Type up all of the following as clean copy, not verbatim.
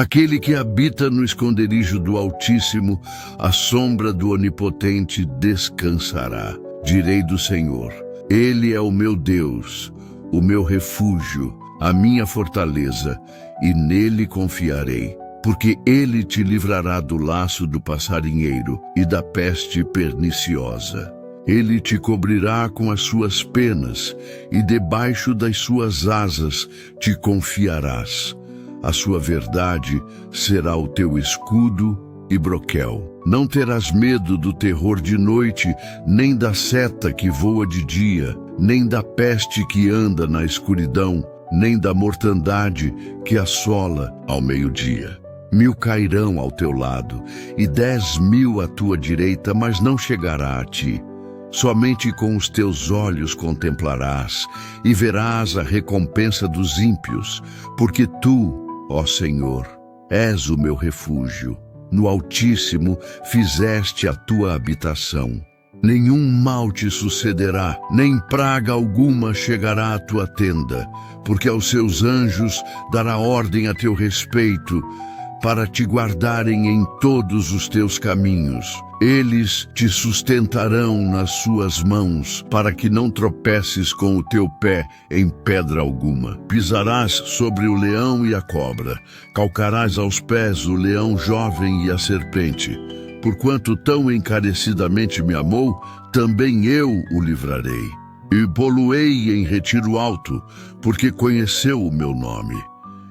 Aquele que habita no esconderijo do Altíssimo, à sombra do Onipotente descansará. Direi do Senhor: Ele é o meu Deus, o meu refúgio, a minha fortaleza, e nele confiarei. Porque ele te livrará do laço do passarinheiro e da peste perniciosa. Ele te cobrirá com as suas penas, e debaixo das suas asas te confiarás. A sua verdade será o teu escudo e broquel. Não terás medo do terror de noite, nem da seta que voa de dia, nem da peste que anda na escuridão, nem da mortandade que assola ao meio-dia. 1000 cairão ao teu lado e 10.000 à tua direita, mas não chegará a ti. Somente com os teus olhos contemplarás e verás a recompensa dos ímpios, porque tu, ó Senhor, és o meu refúgio. No Altíssimo fizeste a tua habitação. Nenhum mal te sucederá, nem praga alguma chegará à tua tenda, porque aos seus anjos dará ordem a teu respeito, para te guardarem em todos os teus caminhos. Eles te sustentarão nas suas mãos, para que não tropeces com o teu pé em pedra alguma. Pisarás sobre o leão e a cobra, calcarás aos pés o leão jovem e a serpente. Porquanto tão encarecidamente me amou, também eu o livrarei. E pô-lo-ei em retiro alto, porque conheceu o meu nome.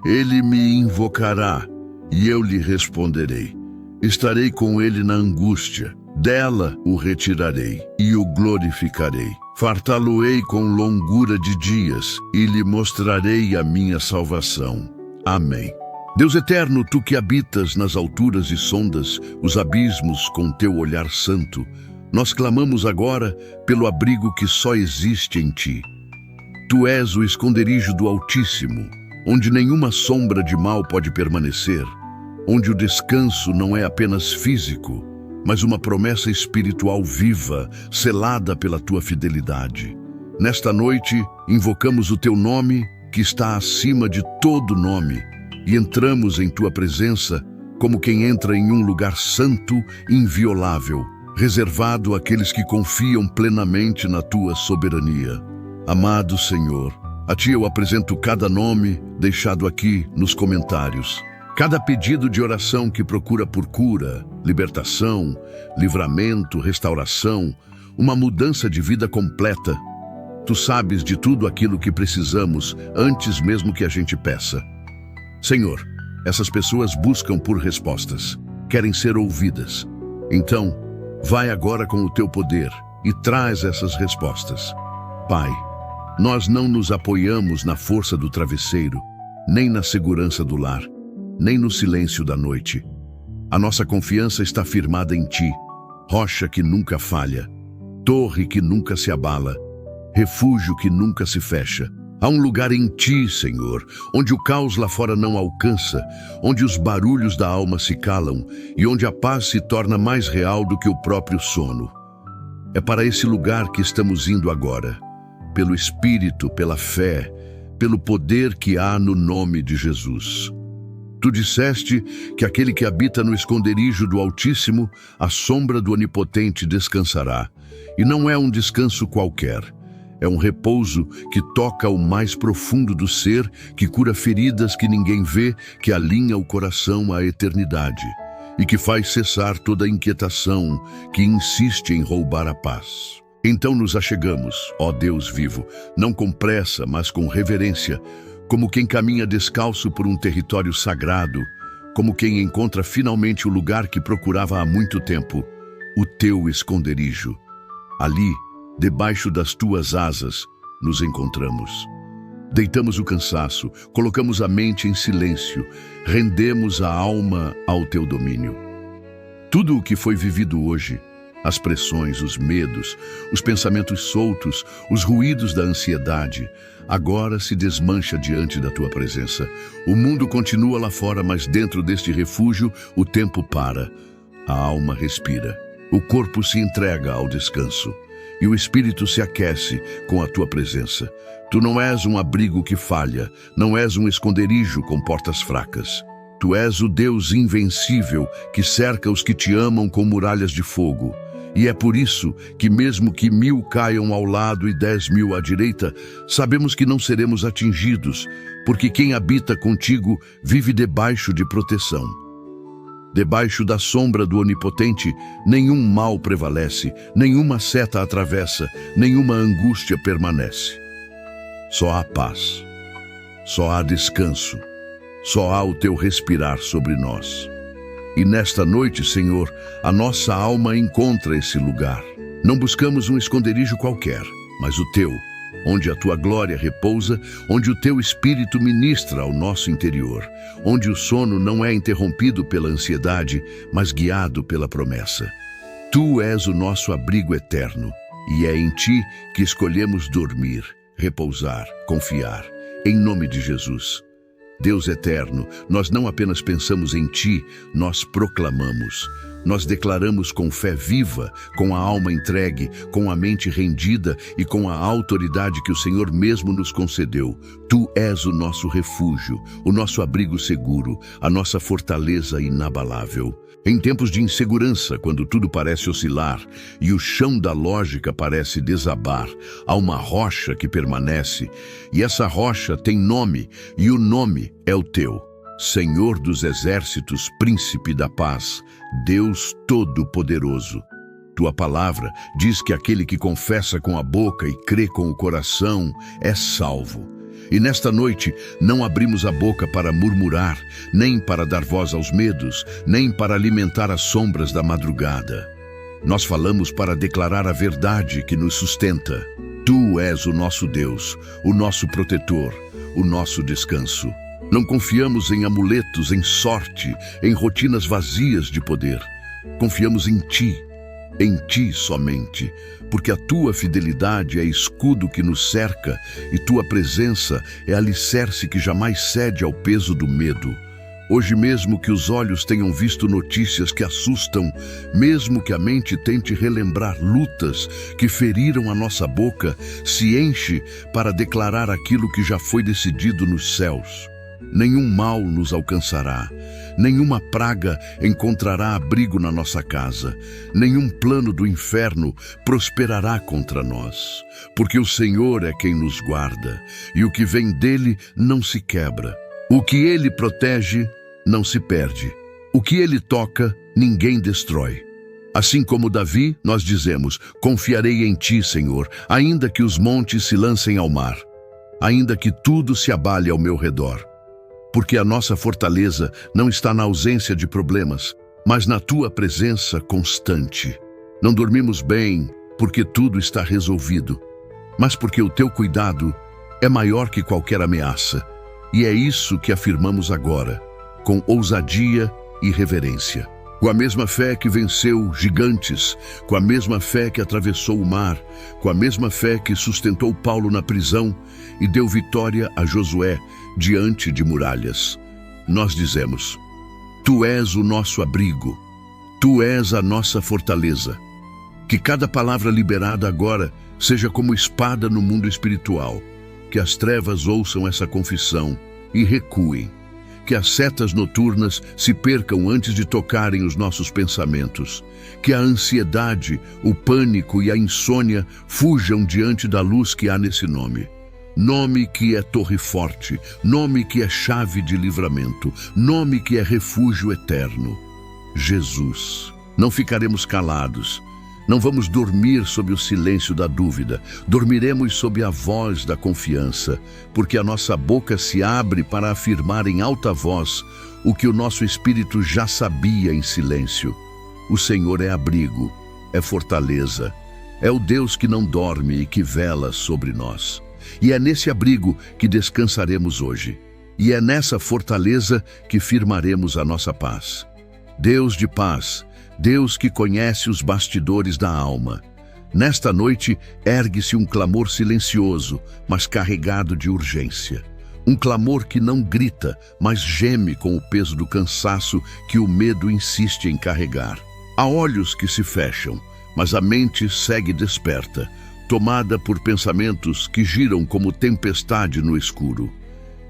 Ele me invocará, e eu lhe responderei. Estarei com ele na angústia, dela o retirarei e o glorificarei. Fartá-lo-ei com longura de dias e lhe mostrarei a minha salvação. Amém. Deus eterno, tu que habitas nas alturas e sondas os abismos com teu olhar santo, nós clamamos agora pelo abrigo que só existe em ti. Tu és o esconderijo do Altíssimo, onde nenhuma sombra de mal pode permanecer, onde o descanso não é apenas físico, mas uma promessa espiritual viva, selada pela tua fidelidade. Nesta noite, invocamos o teu nome, que está acima de todo nome, e entramos em tua presença como quem entra em um lugar santo, inviolável, reservado àqueles que confiam plenamente na tua soberania. Amado Senhor, a ti eu apresento cada nome deixado aqui nos comentários. Cada pedido de oração que procura por cura, libertação, livramento, restauração, uma mudança de vida completa. Tu sabes de tudo aquilo que precisamos antes mesmo que a gente peça. Senhor, essas pessoas buscam por respostas, querem ser ouvidas. Então, vai agora com o teu poder e traz essas respostas. Pai, nós não nos apoiamos na força do travesseiro, nem na segurança do lar, nem no silêncio da noite. A nossa confiança está firmada em ti, rocha que nunca falha, torre que nunca se abala, refúgio que nunca se fecha. Há um lugar em ti, Senhor, onde o caos lá fora não alcança, onde os barulhos da alma se calam e onde a paz se torna mais real do que o próprio sono. É para esse lugar que estamos indo agora, pelo Espírito, pela fé, pelo poder que há no nome de Jesus. Tu disseste que aquele que habita no esconderijo do Altíssimo, à sombra do Onipotente descansará. E não é um descanso qualquer. É um repouso que toca o mais profundo do ser, que cura feridas que ninguém vê, que alinha o coração à eternidade e que faz cessar toda a inquietação que insiste em roubar a paz. Então nos achegamos, ó Deus vivo, não com pressa, mas com reverência, como quem caminha descalço por um território sagrado, como quem encontra finalmente o lugar que procurava há muito tempo, o teu esconderijo. Ali, debaixo das tuas asas, nos encontramos. Deitamos o cansaço, colocamos a mente em silêncio, rendemos a alma ao teu domínio. Tudo o que foi vivido hoje, as pressões, os medos, os pensamentos soltos, os ruídos da ansiedade, agora se desmancha diante da tua presença. O mundo continua lá fora, mas dentro deste refúgio o tempo para. A alma respira, o corpo se entrega ao descanso e o espírito se aquece com a tua presença. Tu não és um abrigo que falha, não és um esconderijo com portas fracas. Tu és o Deus invencível que cerca os que te amam com muralhas de fogo. E é por isso que mesmo que 1000 caiam ao lado e 10.000 à direita, sabemos que não seremos atingidos, porque quem habita contigo vive debaixo de proteção. Debaixo da sombra do Onipotente, nenhum mal prevalece, nenhuma seta atravessa, nenhuma angústia permanece. Só há paz, só há descanso, só há o teu respirar sobre nós. E nesta noite, Senhor, a nossa alma encontra esse lugar. Não buscamos um esconderijo qualquer, mas o teu, onde a tua glória repousa, onde o teu espírito ministra ao nosso interior, onde o sono não é interrompido pela ansiedade, mas guiado pela promessa. Tu és o nosso abrigo eterno, e é em ti que escolhemos dormir, repousar, confiar, em nome de Jesus. Deus eterno, nós não apenas pensamos em ti, nós proclamamos. Nós declaramos com fé viva, com a alma entregue, com a mente rendida e com a autoridade que o Senhor mesmo nos concedeu. Tu és o nosso refúgio, o nosso abrigo seguro, a nossa fortaleza inabalável. Em tempos de insegurança, quando tudo parece oscilar e o chão da lógica parece desabar, há uma rocha que permanece, e essa rocha tem nome, e o nome é o teu. Senhor dos exércitos, príncipe da paz, Deus Todo-Poderoso. Tua palavra diz que aquele que confessa com a boca e crê com o coração é salvo. E nesta noite não abrimos a boca para murmurar, nem para dar voz aos medos, nem para alimentar as sombras da madrugada. Nós falamos para declarar a verdade que nos sustenta. Tu és o nosso Deus, o nosso protetor, o nosso descanso. Não confiamos em amuletos, em sorte, em rotinas vazias de poder. Confiamos em ti somente, porque a tua fidelidade é escudo que nos cerca e tua presença é alicerce que jamais cede ao peso do medo. Hoje mesmo que os olhos tenham visto notícias que assustam, mesmo que a mente tente relembrar lutas que feriram a nossa boca, se enche para declarar aquilo que já foi decidido nos céus. Nenhum mal nos alcançará, nenhuma praga encontrará abrigo na nossa casa, nenhum plano do inferno prosperará contra nós, porque o Senhor é quem nos guarda, e o que vem dele não se quebra. O que ele protege não se perde, o que ele toca ninguém destrói. Assim como Davi, nós dizemos: confiarei em ti, Senhor, ainda que os montes se lancem ao mar, ainda que tudo se abale ao meu redor. Porque a nossa fortaleza não está na ausência de problemas, mas na tua presença constante. Não dormimos bem porque tudo está resolvido, mas porque o teu cuidado é maior que qualquer ameaça. E é isso que afirmamos agora, com ousadia e reverência. Com a mesma fé que venceu gigantes, com a mesma fé que atravessou o mar, com a mesma fé que sustentou Paulo na prisão e deu vitória a Josué diante de muralhas. Nós dizemos: tu és o nosso abrigo, tu és a nossa fortaleza. Que cada palavra liberada agora seja como espada no mundo espiritual, que as trevas ouçam essa confissão e recuem, que as setas noturnas se percam antes de tocarem os nossos pensamentos, que a ansiedade, o pânico e a insônia fujam diante da luz que há nesse nome. Nome que é torre forte, nome que é chave de livramento, nome que é refúgio eterno. Jesus. Não ficaremos calados. Não vamos dormir sob o silêncio da dúvida. Dormiremos sob a voz da confiança, porque a nossa boca se abre para afirmar em alta voz o que o nosso espírito já sabia em silêncio. O Senhor é abrigo, é fortaleza, é o Deus que não dorme e que vela sobre nós. E é nesse abrigo que descansaremos hoje. E é nessa fortaleza que firmaremos a nossa paz. Deus de paz, Deus que conhece os bastidores da alma. Nesta noite ergue-se um clamor silencioso, mas carregado de urgência. Um clamor que não grita, mas geme com o peso do cansaço que o medo insiste em carregar. Há olhos que se fecham, mas a mente segue desperta, tomada por pensamentos que giram como tempestade no escuro.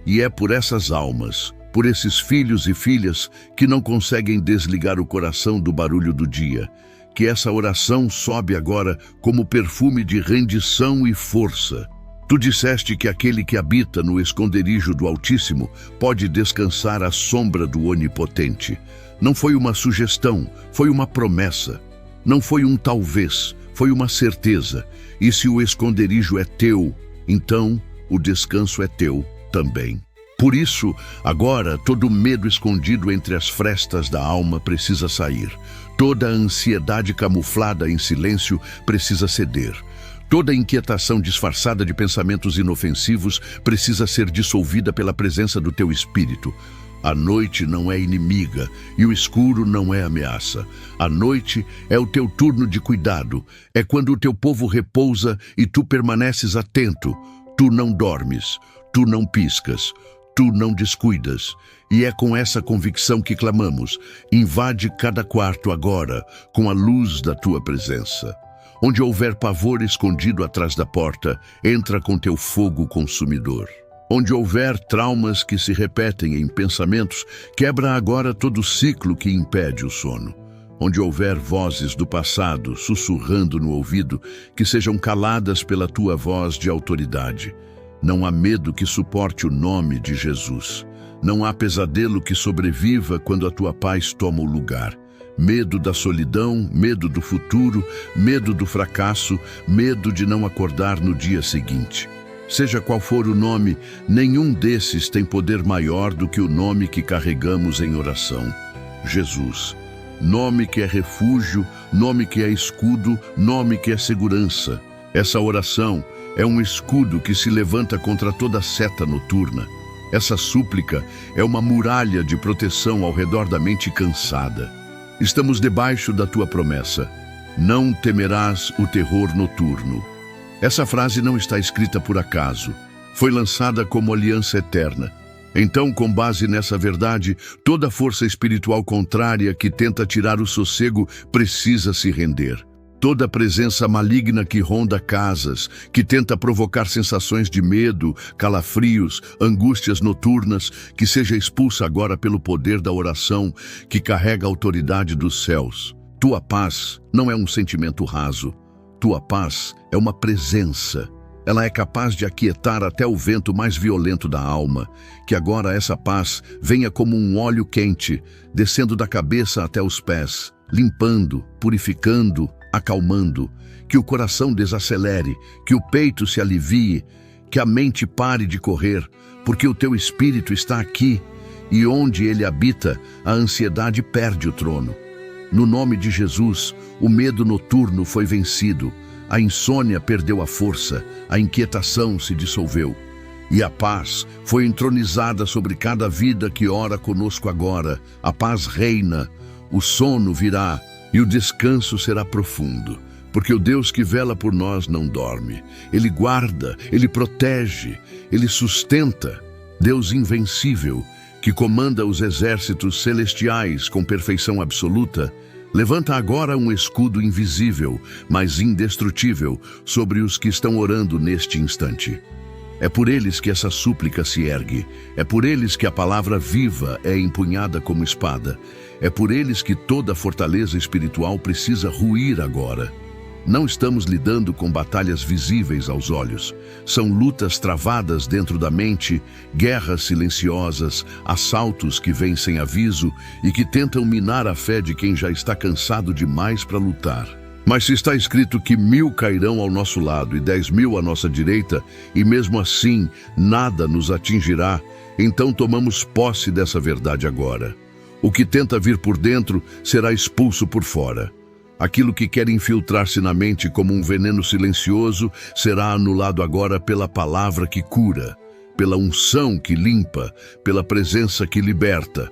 E é por essas almas, por esses filhos e filhas que não conseguem desligar o coração do barulho do dia. Que essa oração sobe agora como perfume de rendição e força. Tu disseste que aquele que habita no esconderijo do Altíssimo pode descansar à sombra do Onipotente. Não foi uma sugestão, foi uma promessa. Não foi um talvez, foi uma certeza. E se o esconderijo é teu, então o descanso é teu também. Por isso, agora, todo medo escondido entre as frestas da alma precisa sair. Toda a ansiedade camuflada em silêncio precisa ceder. Toda inquietação disfarçada de pensamentos inofensivos precisa ser dissolvida pela presença do teu espírito. A noite não é inimiga e o escuro não é ameaça. A noite é o teu turno de cuidado. É quando o teu povo repousa e tu permaneces atento. Tu não dormes, tu não piscas, tu não descuidas. E é com essa convicção que clamamos. Invade cada quarto agora com a luz da tua presença. Onde houver pavor escondido atrás da porta, entra com teu fogo consumidor. Onde houver traumas que se repetem em pensamentos, quebra agora todo o ciclo que impede o sono. Onde houver vozes do passado sussurrando no ouvido, que sejam caladas pela tua voz de autoridade. Não há medo que suporte o nome de Jesus. Não há pesadelo que sobreviva quando a tua paz toma o lugar. Medo da solidão, medo do futuro, medo do fracasso, medo de não acordar no dia seguinte. Seja qual for o nome, nenhum desses tem poder maior do que o nome que carregamos em oração. Jesus. Nome que é refúgio, nome que é escudo, nome que é segurança. Essa oração é um escudo que se levanta contra toda seta noturna. Essa súplica é uma muralha de proteção ao redor da mente cansada. Estamos debaixo da tua promessa. Não temerás o terror noturno. Essa frase não está escrita por acaso. Foi lançada como aliança eterna. Então, com base nessa verdade, toda força espiritual contrária que tenta tirar o sossego precisa se render. Toda presença maligna que ronda casas, que tenta provocar sensações de medo, calafrios, angústias noturnas, que seja expulsa agora pelo poder da oração que carrega a autoridade dos céus. Tua paz não é um sentimento raso. Tua paz é uma presença. Ela é capaz de aquietar até o vento mais violento da alma. Que agora essa paz venha como um óleo quente, descendo da cabeça até os pés, limpando, purificando, acalmando. Que o coração desacelere, que o peito se alivie, que a mente pare de correr, porque o teu espírito está aqui, e onde ele habita, a ansiedade perde o trono. No nome de Jesus, o medo noturno foi vencido, a insônia perdeu a força, a inquietação se dissolveu. E a paz foi entronizada sobre cada vida que ora conosco agora. A paz reina, o sono virá e o descanso será profundo. Porque o Deus que vela por nós não dorme. Ele guarda, Ele protege, Ele sustenta. Deus invencível, que comanda os exércitos celestiais com perfeição absoluta, levanta agora um escudo invisível, mas indestrutível, sobre os que estão orando neste instante. É por eles que essa súplica se ergue. É por eles que a palavra viva é empunhada como espada. É por eles que toda fortaleza espiritual precisa ruir agora. Não estamos lidando com batalhas visíveis aos olhos. São lutas travadas dentro da mente, guerras silenciosas, assaltos que vêm sem aviso e que tentam minar a fé de quem já está cansado demais para lutar. Mas se está escrito que 1000 cairão ao nosso lado e 10.000 à nossa direita, e mesmo assim nada nos atingirá, então tomamos posse dessa verdade agora. O que tenta vir por dentro será expulso por fora. Aquilo que quer infiltrar-se na mente como um veneno silencioso será anulado agora pela palavra que cura, pela unção que limpa, pela presença que liberta.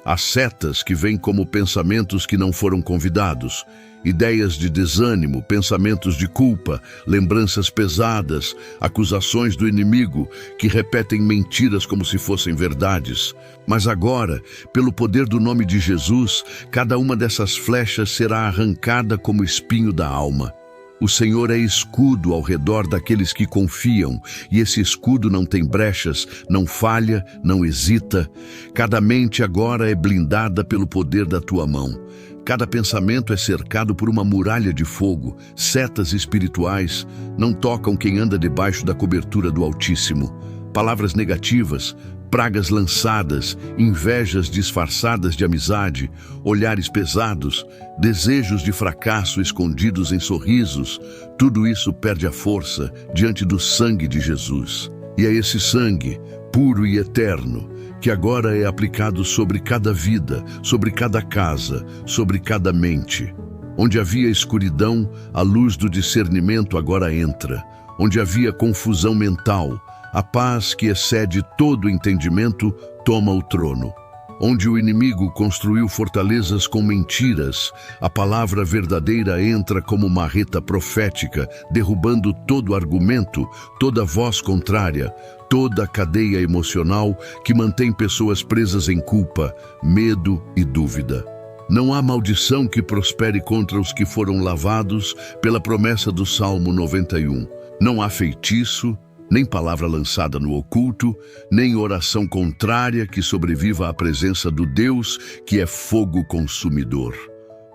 As setas que vêm como pensamentos que não foram convidados, ideias de desânimo, pensamentos de culpa, lembranças pesadas, acusações do inimigo que repetem mentiras como se fossem verdades. Mas agora, pelo poder do nome de Jesus, cada uma dessas flechas será arrancada como espinho da alma. O Senhor é escudo ao redor daqueles que confiam, e esse escudo não tem brechas, não falha, não hesita. Cada mente agora é blindada pelo poder da tua mão. Cada pensamento é cercado por uma muralha de fogo. Setas espirituais não tocam quem anda debaixo da cobertura do Altíssimo. Palavras negativas, pragas lançadas, invejas disfarçadas de amizade, olhares pesados, desejos de fracasso escondidos em sorrisos, tudo isso perde a força diante do sangue de Jesus. E é esse sangue, puro e eterno, que agora é aplicado sobre cada vida, sobre cada casa, sobre cada mente. Onde havia escuridão, a luz do discernimento agora entra. Onde havia confusão mental, a paz que excede todo entendimento toma o trono. Onde o inimigo construiu fortalezas com mentiras, a palavra verdadeira entra como marreta profética, derrubando todo argumento, toda voz contrária, toda a cadeia emocional que mantém pessoas presas em culpa, medo e dúvida. Não há maldição que prospere contra os que foram lavados pela promessa do Salmo 91. Não há feitiço, nem palavra lançada no oculto, nem oração contrária que sobreviva à presença do Deus que é fogo consumidor.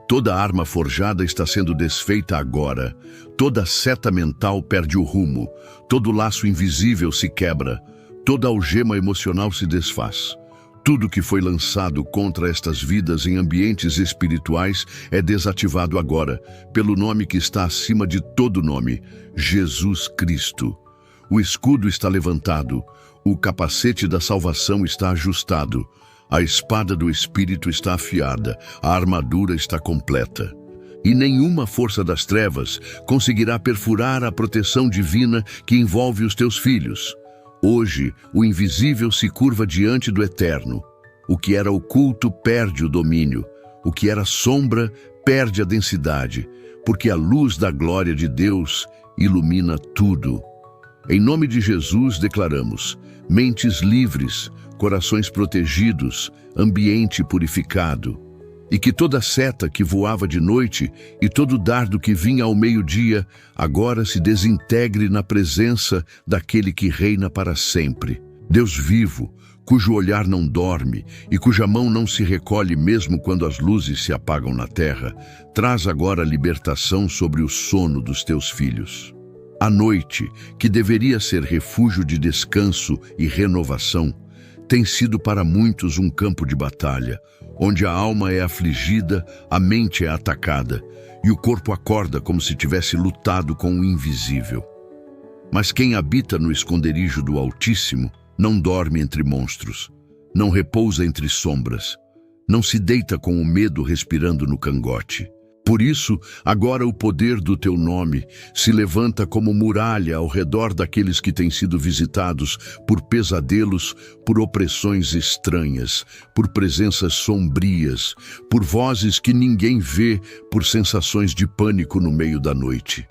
Toda arma forjada está sendo desfeita agora. Toda seta mental perde o rumo. Todo laço invisível se quebra. Toda algema emocional se desfaz. Tudo que foi lançado contra estas vidas em ambientes espirituais é desativado agora, pelo nome que está acima de todo nome, Jesus Cristo. O escudo está levantado, o capacete da salvação está ajustado, a espada do Espírito está afiada, a armadura está completa. E nenhuma força das trevas conseguirá perfurar a proteção divina que envolve os teus filhos. Hoje, o invisível se curva diante do eterno. O que era oculto perde o domínio. O que era sombra perde a densidade, porque a luz da glória de Deus ilumina tudo. Em nome de Jesus declaramos: mentes livres, corações protegidos, ambiente purificado. E que toda seta que voava de noite e todo dardo que vinha ao meio-dia agora se desintegre na presença daquele que reina para sempre. Deus vivo, cujo olhar não dorme e cuja mão não se recolhe mesmo quando as luzes se apagam na terra, traz agora libertação sobre o sono dos teus filhos. A noite, que deveria ser refúgio de descanso e renovação, tem sido para muitos um campo de batalha, onde a alma é afligida, a mente é atacada e o corpo acorda como se tivesse lutado com o invisível. Mas quem habita no esconderijo do Altíssimo não dorme entre monstros, não repousa entre sombras, não se deita com o medo respirando no cangote. Por isso, agora o poder do teu nome se levanta como muralha ao redor daqueles que têm sido visitados por pesadelos, por opressões estranhas, por presenças sombrias, por vozes que ninguém vê, por sensações de pânico no meio da noite.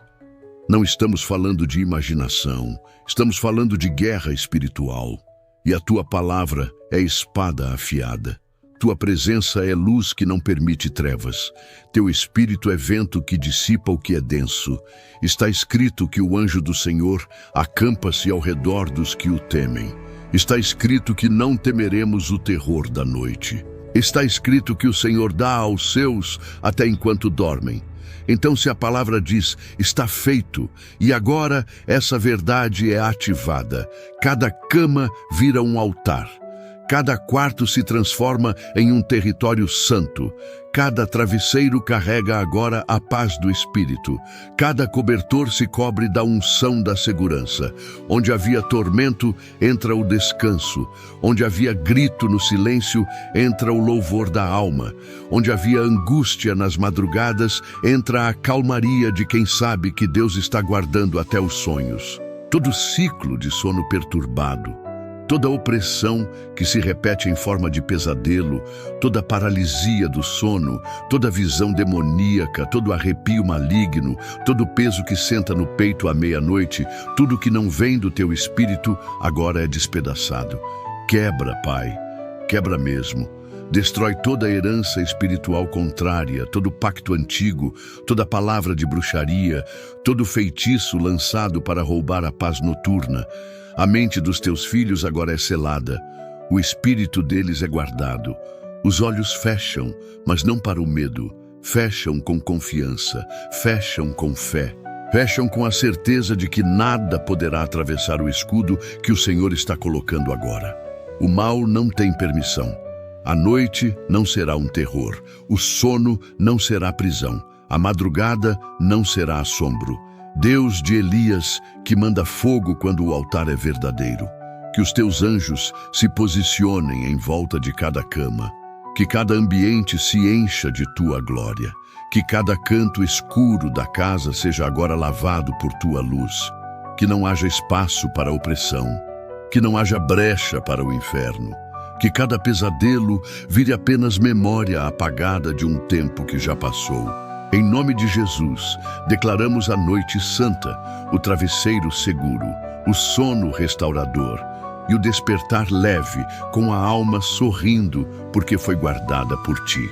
Não estamos falando de imaginação, estamos falando de guerra espiritual. E a tua palavra é espada afiada. Tua presença é luz que não permite trevas. Teu espírito é vento que dissipa o que é denso. Está escrito que o anjo do Senhor acampa-se ao redor dos que o temem. Está escrito que não temeremos o terror da noite. Está escrito que o Senhor dá aos seus até enquanto dormem. Então, se a palavra diz, está feito, e agora essa verdade é ativada, cada cama vira um altar. Cada quarto se transforma em um território santo. Cada travesseiro carrega agora a paz do Espírito. Cada cobertor se cobre da unção da segurança. Onde havia tormento, entra o descanso. Onde havia grito no silêncio, entra o louvor da alma. Onde havia angústia nas madrugadas, entra a calmaria de quem sabe que Deus está guardando até os sonhos. Todo ciclo de sono perturbado, toda opressão que se repete em forma de pesadelo, toda paralisia do sono, toda visão demoníaca, todo arrepio maligno, todo peso que senta no peito à meia-noite, tudo que não vem do teu espírito agora é despedaçado. Quebra, Pai, quebra mesmo. Destrói toda a herança espiritual contrária, todo pacto antigo, toda palavra de bruxaria, todo feitiço lançado para roubar a paz noturna. A mente dos teus filhos agora é selada, o espírito deles é guardado. Os olhos fecham, mas não para o medo. Fecham com confiança, fecham com fé. Fecham com a certeza de que nada poderá atravessar o escudo que o Senhor está colocando agora. O mal não tem permissão. A noite não será um terror. O sono não será prisão. A madrugada não será assombro. Deus de Elias, que manda fogo quando o altar é verdadeiro. Que os teus anjos se posicionem em volta de cada cama. Que cada ambiente se encha de tua glória. Que cada canto escuro da casa seja agora lavado por tua luz. Que não haja espaço para a opressão. Que não haja brecha para o inferno. Que cada pesadelo vire apenas memória apagada de um tempo que já passou. Em nome de Jesus, declaramos a noite santa, o travesseiro seguro, o sono restaurador e o despertar leve, com a alma sorrindo, porque foi guardada por ti.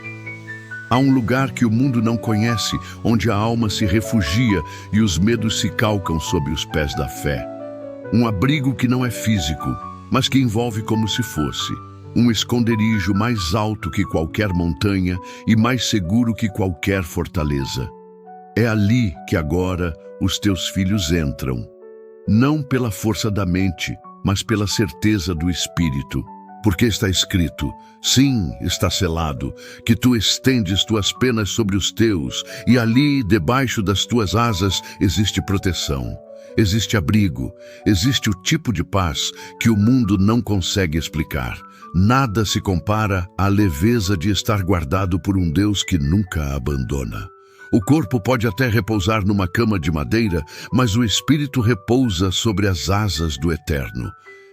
Há um lugar que o mundo não conhece, onde a alma se refugia e os medos se calcam sob os pés da fé. Um abrigo que não é físico, mas que envolve como se fosse. Um esconderijo mais alto que qualquer montanha e mais seguro que qualquer fortaleza. É ali que agora os teus filhos entram. Não pela força da mente, mas pela certeza do Espírito. Porque está escrito, sim, está selado, que tu estendes tuas penas sobre os teus, e ali, debaixo das tuas asas, existe proteção, existe abrigo, existe o tipo de paz que o mundo não consegue explicar. Nada se compara à leveza de estar guardado por um Deus que nunca abandona. O corpo pode até repousar numa cama de madeira, mas o espírito repousa sobre as asas do Eterno.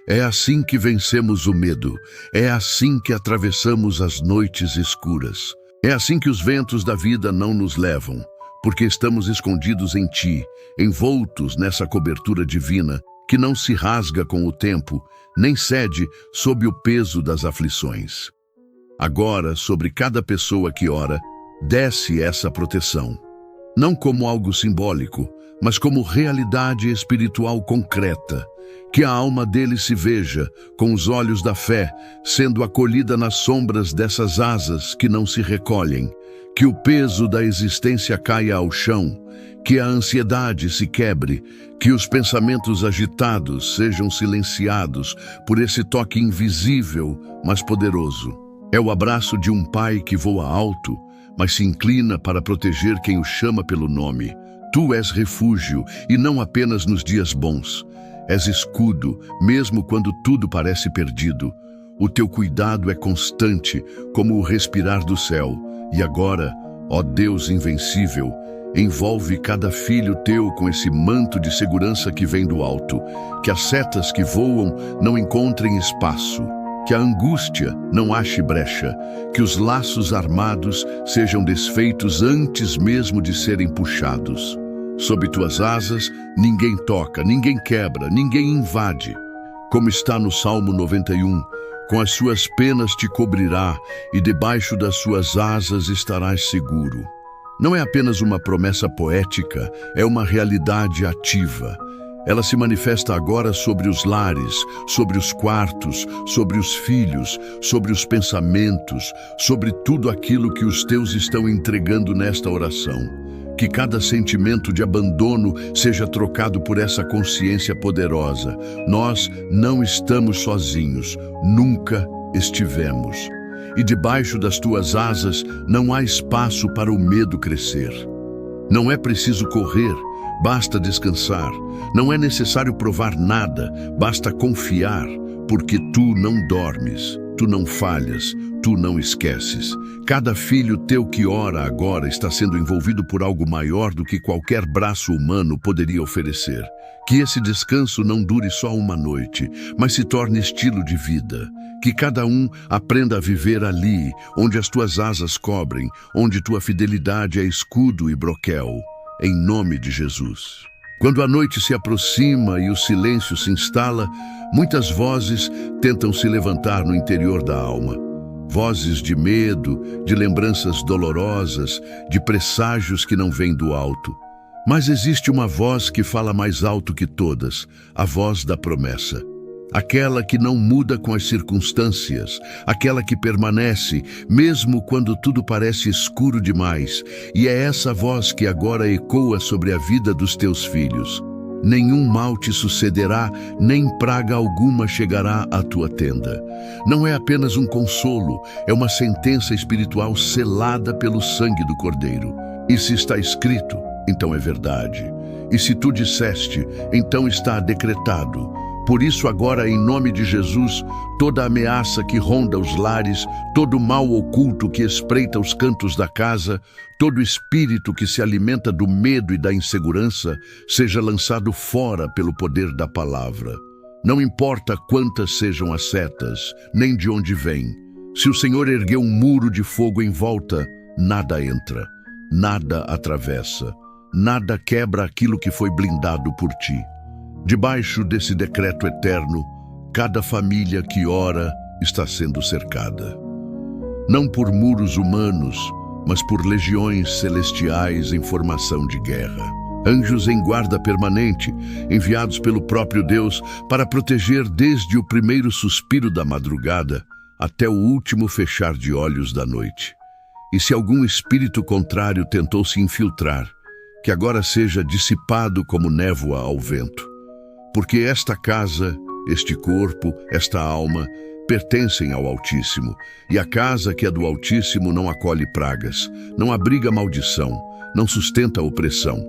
É assim que vencemos o medo. É assim que atravessamos as noites escuras. É assim que os ventos da vida não nos levam, porque estamos escondidos em Ti, envoltos nessa cobertura divina que não se rasga com o tempo, nem cede sob o peso das aflições. Agora, sobre cada pessoa que ora, desce essa proteção. Não como algo simbólico, mas como realidade espiritual concreta. Que a alma dele se veja, com os olhos da fé, sendo acolhida nas sombras dessas asas que não se recolhem. Que o peso da existência caia ao chão, que a ansiedade se quebre, que os pensamentos agitados sejam silenciados por esse toque invisível, mas poderoso. É o abraço de um pai que voa alto, mas se inclina para proteger quem o chama pelo nome. Tu és refúgio, e não apenas nos dias bons. És escudo, mesmo quando tudo parece perdido. O teu cuidado é constante, como o respirar do céu. E agora, ó Deus invencível, envolve cada filho teu com esse manto de segurança que vem do alto. Que as setas que voam não encontrem espaço. Que a angústia não ache brecha. Que os laços armados sejam desfeitos antes mesmo de serem puxados. Sob tuas asas, ninguém toca, ninguém quebra, ninguém invade. Como está no Salmo 91, com as suas penas te cobrirá e debaixo das suas asas estarás seguro. Não é apenas uma promessa poética, é uma realidade ativa. Ela se manifesta agora sobre os lares, sobre os quartos, sobre os filhos, sobre os pensamentos, sobre tudo aquilo que os teus estão entregando nesta oração. Que cada sentimento de abandono seja trocado por essa consciência poderosa. Nós não estamos sozinhos, nunca estivemos. E debaixo das tuas asas não há espaço para o medo crescer. Não é preciso correr, basta descansar. Não é necessário provar nada, basta confiar, porque tu não dormes, tu não falhas, tu não esqueces. Cada filho teu que ora agora está sendo envolvido por algo maior do que qualquer braço humano poderia oferecer. Que esse descanso não dure só uma noite, mas se torne estilo de vida. Que cada um aprenda a viver ali, onde as tuas asas cobrem, onde tua fidelidade é escudo e broquel. Em nome de Jesus. Quando a noite se aproxima e o silêncio se instala, muitas vozes tentam se levantar no interior da alma. vozes de medo, de lembranças dolorosas, de presságios que não vêm do alto. Mas existe uma voz que fala mais alto que todas, a voz da promessa. Aquela que não muda com as circunstâncias, aquela que permanece, mesmo quando tudo parece escuro demais. E é essa voz que agora ecoa sobre a vida dos teus filhos. Nenhum mal te sucederá, nem praga alguma chegará à tua tenda. Não é apenas um consolo, é uma sentença espiritual selada pelo sangue do Cordeiro. E se está escrito, então é verdade. E se tu disseste, então está decretado. Por isso agora, em nome de Jesus, toda ameaça que ronda os lares, todo mal oculto que espreita os cantos da casa, todo espírito que se alimenta do medo e da insegurança, seja lançado fora pelo poder da palavra. Não importa quantas sejam as setas, nem de onde vêm. Se o Senhor ergueu um muro de fogo em volta, nada entra, nada atravessa, nada quebra aquilo que foi blindado por ti. Debaixo desse decreto eterno, cada família que ora está sendo cercada. Não por muros humanos, mas por legiões celestiais em formação de guerra. Anjos em guarda permanente, enviados pelo próprio Deus para proteger desde o primeiro suspiro da madrugada até o último fechar de olhos da noite. E se algum espírito contrário tentou se infiltrar, que agora seja dissipado como névoa ao vento. Porque esta casa, este corpo, esta alma, pertencem ao Altíssimo, e a casa que é do Altíssimo não acolhe pragas, não abriga maldição, não sustenta opressão.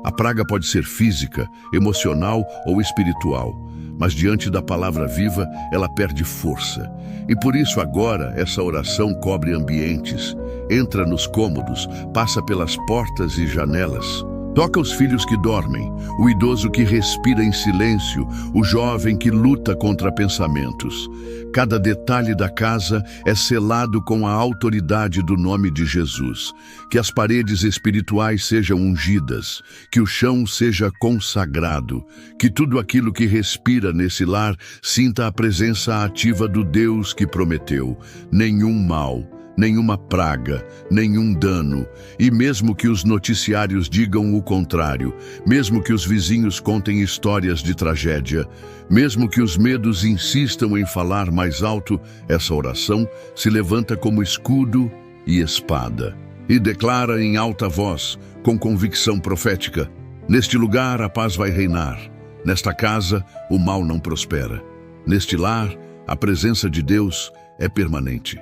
A praga pode ser física, emocional ou espiritual, mas diante da palavra viva, ela perde força. E por isso agora essa oração cobre ambientes, entra nos cômodos, passa pelas portas e janelas. Toca os filhos que dormem, o idoso que respira em silêncio, o jovem que luta contra pensamentos. Cada detalhe da casa é selado com a autoridade do nome de Jesus. Que as paredes espirituais sejam ungidas, que o chão seja consagrado, que tudo aquilo que respira nesse lar sinta a presença ativa do Deus que prometeu. Nenhum mal, nenhuma praga, nenhum dano. E mesmo que os noticiários digam o contrário, mesmo que os vizinhos contem histórias de tragédia, mesmo que os medos insistam em falar mais alto, essa oração se levanta como escudo e espada. E declara em alta voz, com convicção profética: neste lugar a paz vai reinar. Nesta casa o mal não prospera. Neste lar a presença de Deus é permanente.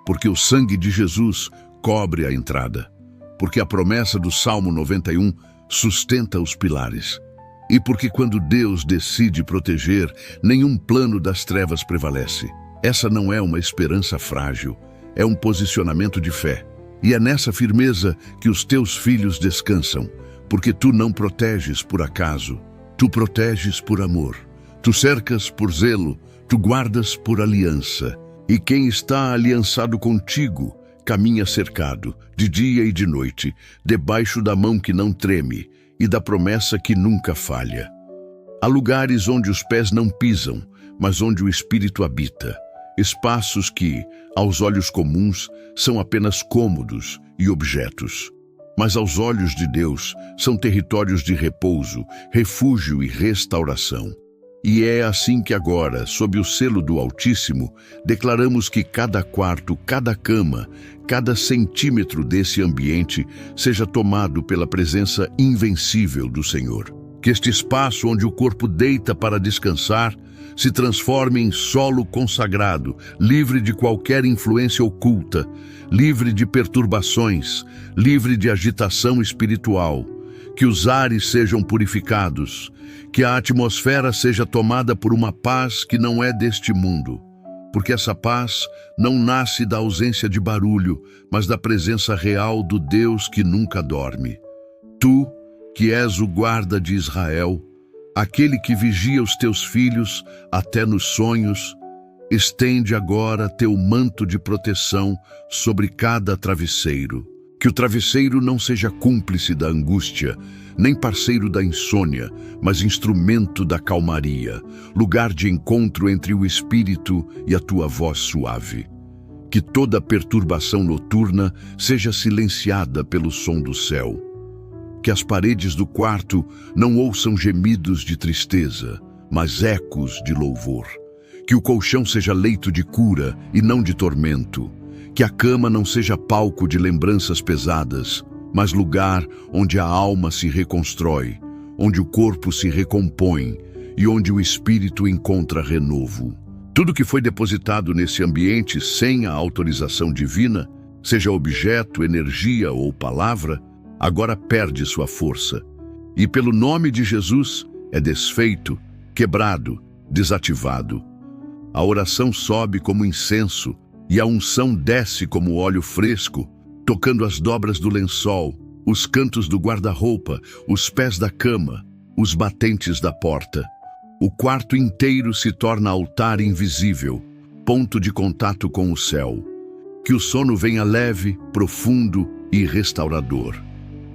Porque o sangue de Jesus cobre a entrada, porque a promessa do Salmo 91 sustenta os pilares, e porque quando Deus decide proteger, nenhum plano das trevas prevalece. Essa não é uma esperança frágil, é um posicionamento de fé. E é nessa firmeza que os teus filhos descansam, porque tu não proteges por acaso, tu proteges por amor, tu cercas por zelo, tu guardas por aliança. E quem está aliançado contigo, caminha cercado, de dia e de noite, debaixo da mão que não treme e da promessa que nunca falha. Há lugares onde os pés não pisam, mas onde o Espírito habita. Espaços que, aos olhos comuns, são apenas cômodos e objetos. Mas aos olhos de Deus, são territórios de repouso, refúgio e restauração. E é assim que agora, sob o selo do Altíssimo, declaramos que cada quarto, cada cama, cada centímetro desse ambiente seja tomado pela presença invencível do Senhor. Que este espaço onde o corpo deita para descansar se transforme em solo consagrado, livre de qualquer influência oculta, livre de perturbações, livre de agitação espiritual. Que os ares sejam purificados, que a atmosfera seja tomada por uma paz que não é deste mundo, porque essa paz não nasce da ausência de barulho, mas da presença real do Deus que nunca dorme. Tu, que és o guarda de Israel, aquele que vigia os teus filhos até nos sonhos, estende agora teu manto de proteção sobre cada travesseiro. Que o travesseiro não seja cúmplice da angústia, nem parceiro da insônia, mas instrumento da calmaria, lugar de encontro entre o espírito e a tua voz suave. Que toda perturbação noturna seja silenciada pelo som do céu. Que as paredes do quarto não ouçam gemidos de tristeza, mas ecos de louvor. Que o colchão seja leito de cura e não de tormento. Que a cama não seja palco de lembranças pesadas, mas lugar onde a alma se reconstrói, onde o corpo se recompõe e onde o espírito encontra renovo. Tudo que foi depositado nesse ambiente sem a autorização divina, seja objeto, energia ou palavra, agora perde sua força. E pelo nome de Jesus é desfeito, quebrado, desativado. A oração sobe como incenso e a unção desce como óleo fresco, tocando as dobras do lençol, os cantos do guarda-roupa, os pés da cama, os batentes da porta. O quarto inteiro se torna altar invisível, ponto de contato com o céu. Que o sono venha leve, profundo e restaurador.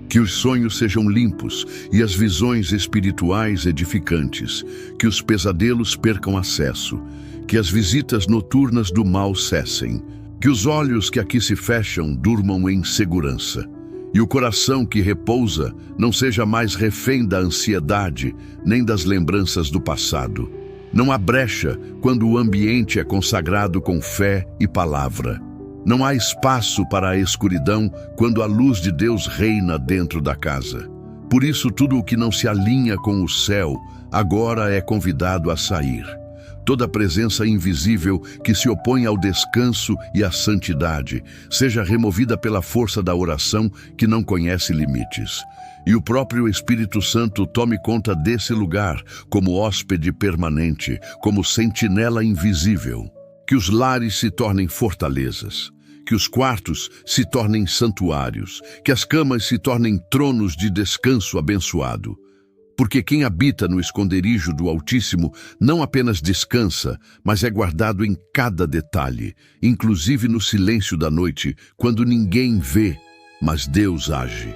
Que os sonhos sejam limpos e as visões espirituais edificantes. Que os pesadelos percam acesso. Que as visitas noturnas do mal cessem. Que os olhos que aqui se fecham durmam em segurança. E o coração que repousa não seja mais refém da ansiedade, nem das lembranças do passado. Não há brecha quando o ambiente é consagrado com fé e palavra. Não há espaço para a escuridão quando a luz de Deus reina dentro da casa. Por isso, tudo o que não se alinha com o céu, agora é convidado a sair. Toda presença invisível que se opõe ao descanso e à santidade, seja removida pela força da oração que não conhece limites. E o próprio Espírito Santo tome conta desse lugar como hóspede permanente, como sentinela invisível. Que os lares se tornem fortalezas. Que os quartos se tornem santuários. Que as camas se tornem tronos de descanso abençoado. Porque quem habita no esconderijo do Altíssimo não apenas descansa, mas é guardado em cada detalhe, inclusive no silêncio da noite, quando ninguém vê, mas Deus age.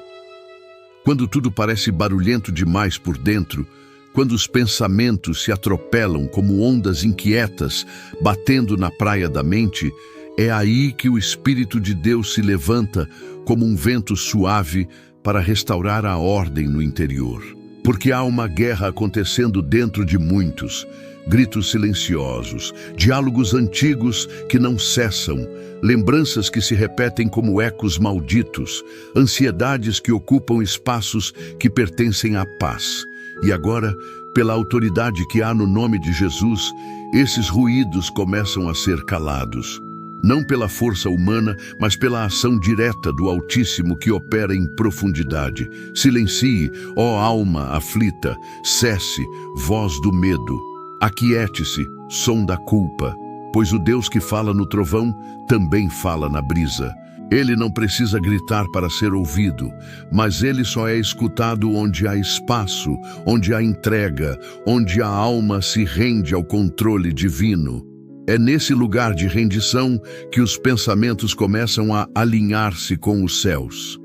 Quando tudo parece barulhento demais por dentro, quando os pensamentos se atropelam como ondas inquietas batendo na praia da mente, é aí que o Espírito de Deus se levanta como um vento suave para restaurar a ordem no interior. Porque há uma guerra acontecendo dentro de muitos, gritos silenciosos, diálogos antigos que não cessam, lembranças que se repetem como ecos malditos, ansiedades que ocupam espaços que pertencem à paz. E agora, pela autoridade que há no nome de Jesus, esses ruídos começam a ser calados. Não pela força humana, mas pela ação direta do Altíssimo que opera em profundidade. Silencie, ó alma aflita, cesse, voz do medo. Aquiete-se, som da culpa, pois o Deus que fala no trovão também fala na brisa. Ele não precisa gritar para ser ouvido, mas ele só é escutado onde há espaço, onde há entrega, onde a alma se rende ao controle divino. É nesse lugar de rendição que os pensamentos começam a alinhar-se com os céus.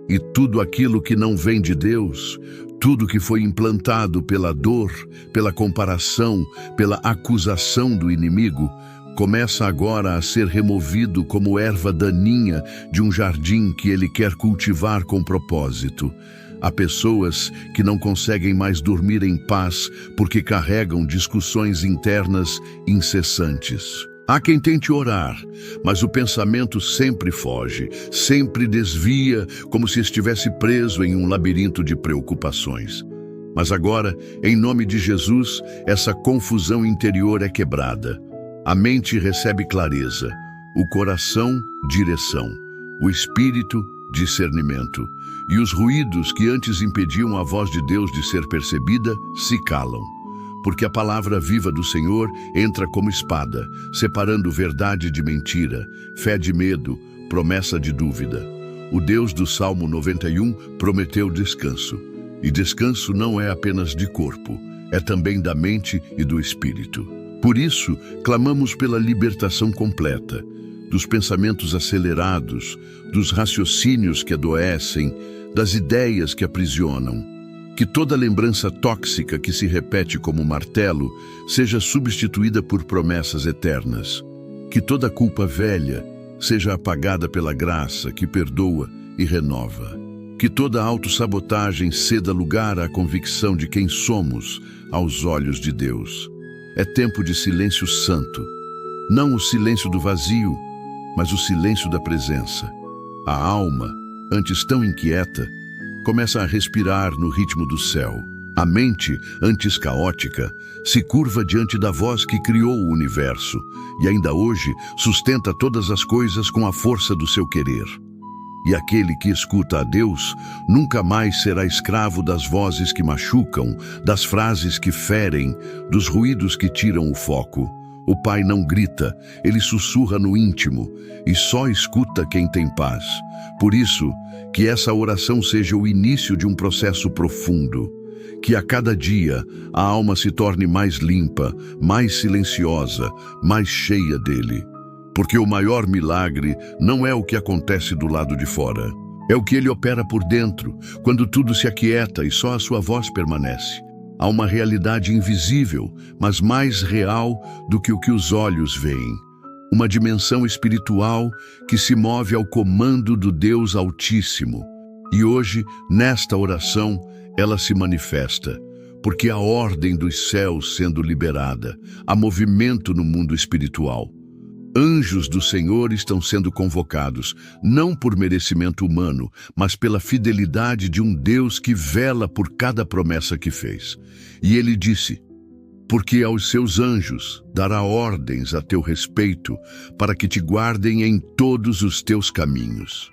E tudo aquilo que não vem de Deus, tudo que foi implantado pela dor, pela comparação, pela acusação do inimigo, começa agora a ser removido como erva daninha de um jardim que ele quer cultivar com propósito. Há pessoas que não conseguem mais dormir em paz porque carregam discussões internas incessantes. Há quem tente orar, mas o pensamento sempre foge, sempre desvia, como se estivesse preso em um labirinto de preocupações. Mas agora, em nome de Jesus, essa confusão interior é quebrada. A mente recebe clareza, o coração, direção, o espírito, discernimento. E os ruídos que antes impediam a voz de Deus de ser percebida se calam. Porque a palavra viva do Senhor entra como espada, separando verdade de mentira, fé de medo, promessa de dúvida. O Deus do Salmo 91 prometeu descanso. E descanso não é apenas de corpo, é também da mente e do espírito. Por isso, clamamos pela libertação completa, dos pensamentos acelerados, dos raciocínios que adoecem, das ideias que aprisionam. Que toda lembrança tóxica que se repete como martelo seja substituída por promessas eternas. Que toda culpa velha, seja apagada pela graça que perdoa e renova. Que toda autossabotagem ceda lugar à convicção de quem somos aos olhos de Deus. É tempo de silêncio santo. Não o silêncio do vazio, mas o silêncio da presença. A alma, antes tão inquieta, começa a respirar no ritmo do céu. A mente, antes caótica, se curva diante da voz que criou o universo e ainda hoje sustenta todas as coisas com a força do seu querer. E aquele que escuta a Deus nunca mais será escravo das vozes que machucam, das frases que ferem, dos ruídos que tiram o foco. O Pai não grita, ele sussurra no íntimo e só escuta quem tem paz. Por isso, que essa oração seja o início de um processo profundo. Que a cada dia a alma se torne mais limpa, mais silenciosa, mais cheia dele. Porque o maior milagre não é o que acontece do lado de fora. É o que ele opera por dentro, quando tudo se aquieta e só a sua voz permanece. Há uma realidade invisível, mas mais real do que o que os olhos veem. Uma dimensão espiritual que se move ao comando do Deus Altíssimo. E hoje, nesta oração, ela se manifesta, porque há ordem dos céus sendo liberada, há movimento no mundo espiritual. Anjos do Senhor estão sendo convocados, não por merecimento humano, mas pela fidelidade de um Deus que vela por cada promessa que fez. E ele disse: porque aos seus anjos dará ordens a teu respeito, para que te guardem em todos os teus caminhos.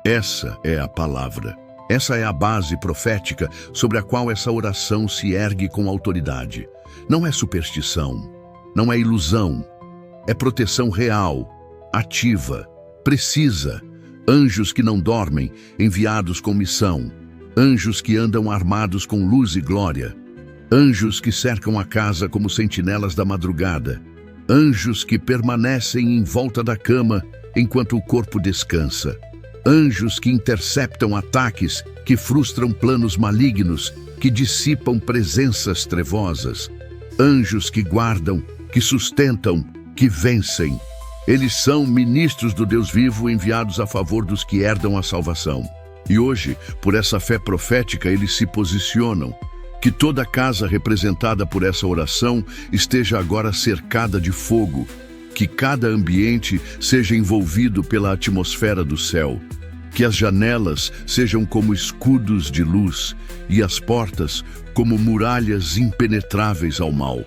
Essa é a palavra. Essa é a base profética sobre a qual essa oração se ergue com autoridade. Não é superstição, não é ilusão, é proteção real, ativa, precisa. Anjos que não dormem, enviados com missão. Anjos que andam armados com luz e glória. Anjos que cercam a casa como sentinelas da madrugada. Anjos que permanecem em volta da cama enquanto o corpo descansa. Anjos que interceptam ataques, que frustram planos malignos, que dissipam presenças trevosas. Anjos que guardam, que sustentam, que vencem. Eles são ministros do Deus vivo enviados a favor dos que herdam a salvação. E hoje, por essa fé profética, eles se posicionam. Que toda casa representada por essa oração esteja agora cercada de fogo. Que cada ambiente seja envolvido pela atmosfera do céu. Que as janelas sejam como escudos de luz e as portas como muralhas impenetráveis ao mal.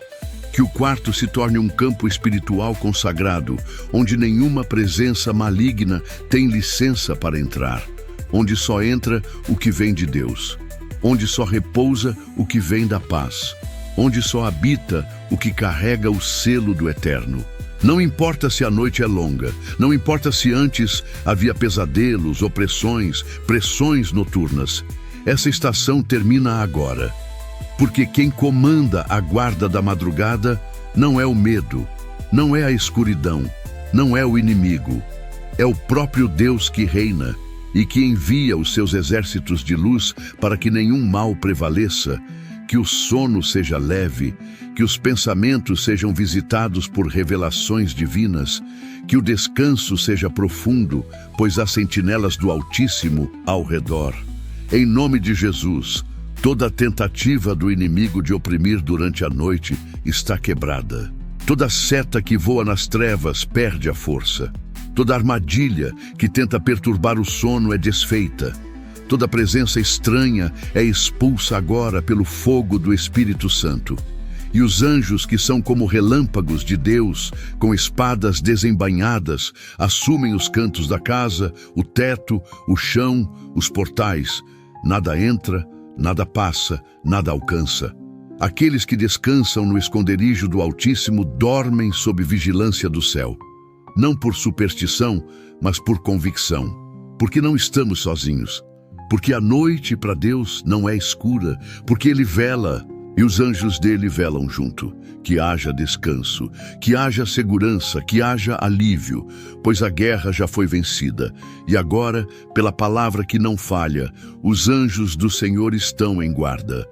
Que o quarto se torne um campo espiritual consagrado, onde nenhuma presença maligna tem licença para entrar. Onde só entra o que vem de Deus. Onde só repousa o que vem da paz. Onde só habita o que carrega o selo do Eterno. Não importa se a noite é longa, não importa se antes havia pesadelos, opressões, pressões noturnas. Essa estação termina agora. Porque quem comanda a guarda da madrugada não é o medo, não é a escuridão, não é o inimigo. É o próprio Deus que reina e que envia os seus exércitos de luz para que nenhum mal prevaleça, que o sono seja leve, que os pensamentos sejam visitados por revelações divinas, que o descanso seja profundo, pois há sentinelas do Altíssimo ao redor. Em nome de Jesus, toda tentativa do inimigo de oprimir durante a noite está quebrada. Toda seta que voa nas trevas perde a força. Toda armadilha que tenta perturbar o sono é desfeita. Toda presença estranha é expulsa agora pelo fogo do Espírito Santo. E os anjos que são como relâmpagos de Deus, com espadas desembainhadas, assumem os cantos da casa, o teto, o chão, os portais. Nada entra, nada passa, nada alcança. Aqueles que descansam no esconderijo do Altíssimo dormem sob vigilância do céu. Não por superstição, mas por convicção. Porque não estamos sozinhos. Porque a noite para Deus não é escura, porque Ele vela e os anjos dele velam junto. Que haja descanso, que haja segurança, que haja alívio, pois a guerra já foi vencida. E agora, pela palavra que não falha, os anjos do Senhor estão em guarda.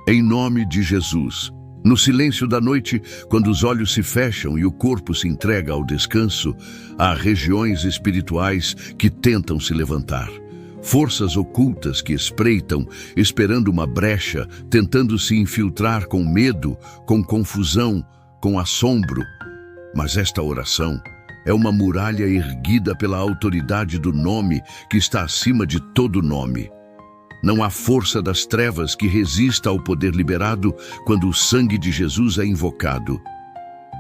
Em nome de Jesus, No silêncio da noite, quando os olhos se fecham e o corpo se entrega ao descanso, há regiões espirituais que tentam se levantar. Forças ocultas que espreitam, esperando uma brecha, tentando se infiltrar com medo, com confusão, com assombro. Mas esta oração é uma muralha erguida pela autoridade do nome que está acima de todo nome. Não há força das trevas que resista ao poder liberado quando o sangue de Jesus é invocado.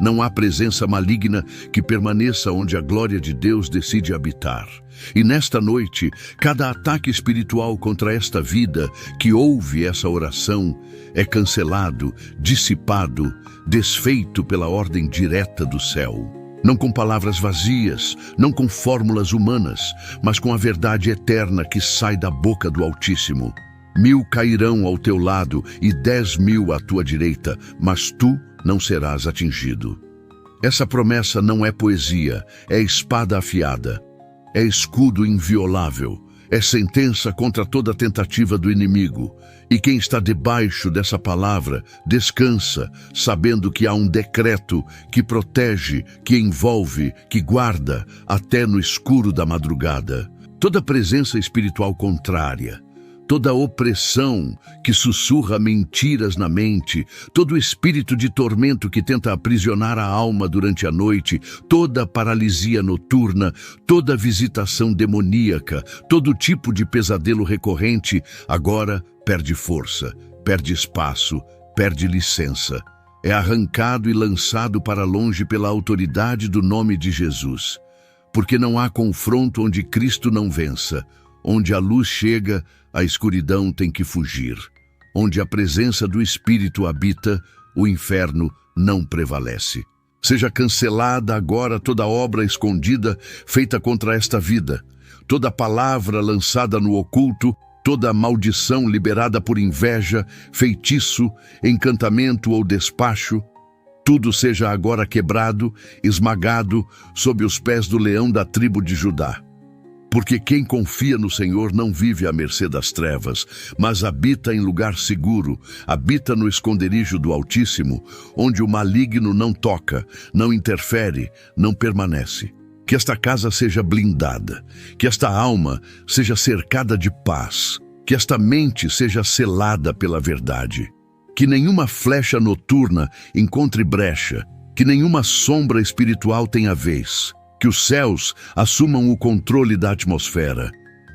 Não há presença maligna que permaneça onde a glória de Deus decide habitar. E nesta noite, cada ataque espiritual contra esta vida que ouve essa oração é cancelado, dissipado, desfeito pela ordem direta do céu. Não com palavras vazias, não com fórmulas humanas, mas com a verdade eterna que sai da boca do Altíssimo. 1000 cairão ao teu lado e 10.000 à tua direita, mas tu não serás atingido. Essa promessa não é poesia, é espada afiada, é escudo inviolável, é sentença contra toda tentativa do inimigo. E quem está debaixo dessa palavra descansa, sabendo que há um decreto que protege, que envolve, que guarda até no escuro da madrugada. Toda presença espiritual contrária, toda opressão que sussurra mentiras na mente, todo espírito de tormento que tenta aprisionar a alma durante a noite, toda paralisia noturna, toda visitação demoníaca, todo tipo de pesadelo recorrente, agora perde força, perde espaço, perde licença. É arrancado e lançado para longe pela autoridade do nome de Jesus. Porque não há confronto onde Cristo não vença. Onde a luz chega, a escuridão tem que fugir. Onde a presença do Espírito habita, o inferno não prevalece. Seja cancelada agora toda obra escondida feita contra esta vida, toda palavra lançada no oculto, toda maldição liberada por inveja, feitiço, encantamento ou despacho. Tudo seja agora quebrado, esmagado, sob os pés do leão da tribo de Judá. Porque quem confia no Senhor não vive à mercê das trevas, mas habita em lugar seguro, habita no esconderijo do Altíssimo, onde o maligno não toca, não interfere, não permanece. Que esta casa seja blindada, que esta alma seja cercada de paz, que esta mente seja selada pela verdade. Que nenhuma flecha noturna encontre brecha, que nenhuma sombra espiritual tenha vez. Que os céus assumam o controle da atmosfera.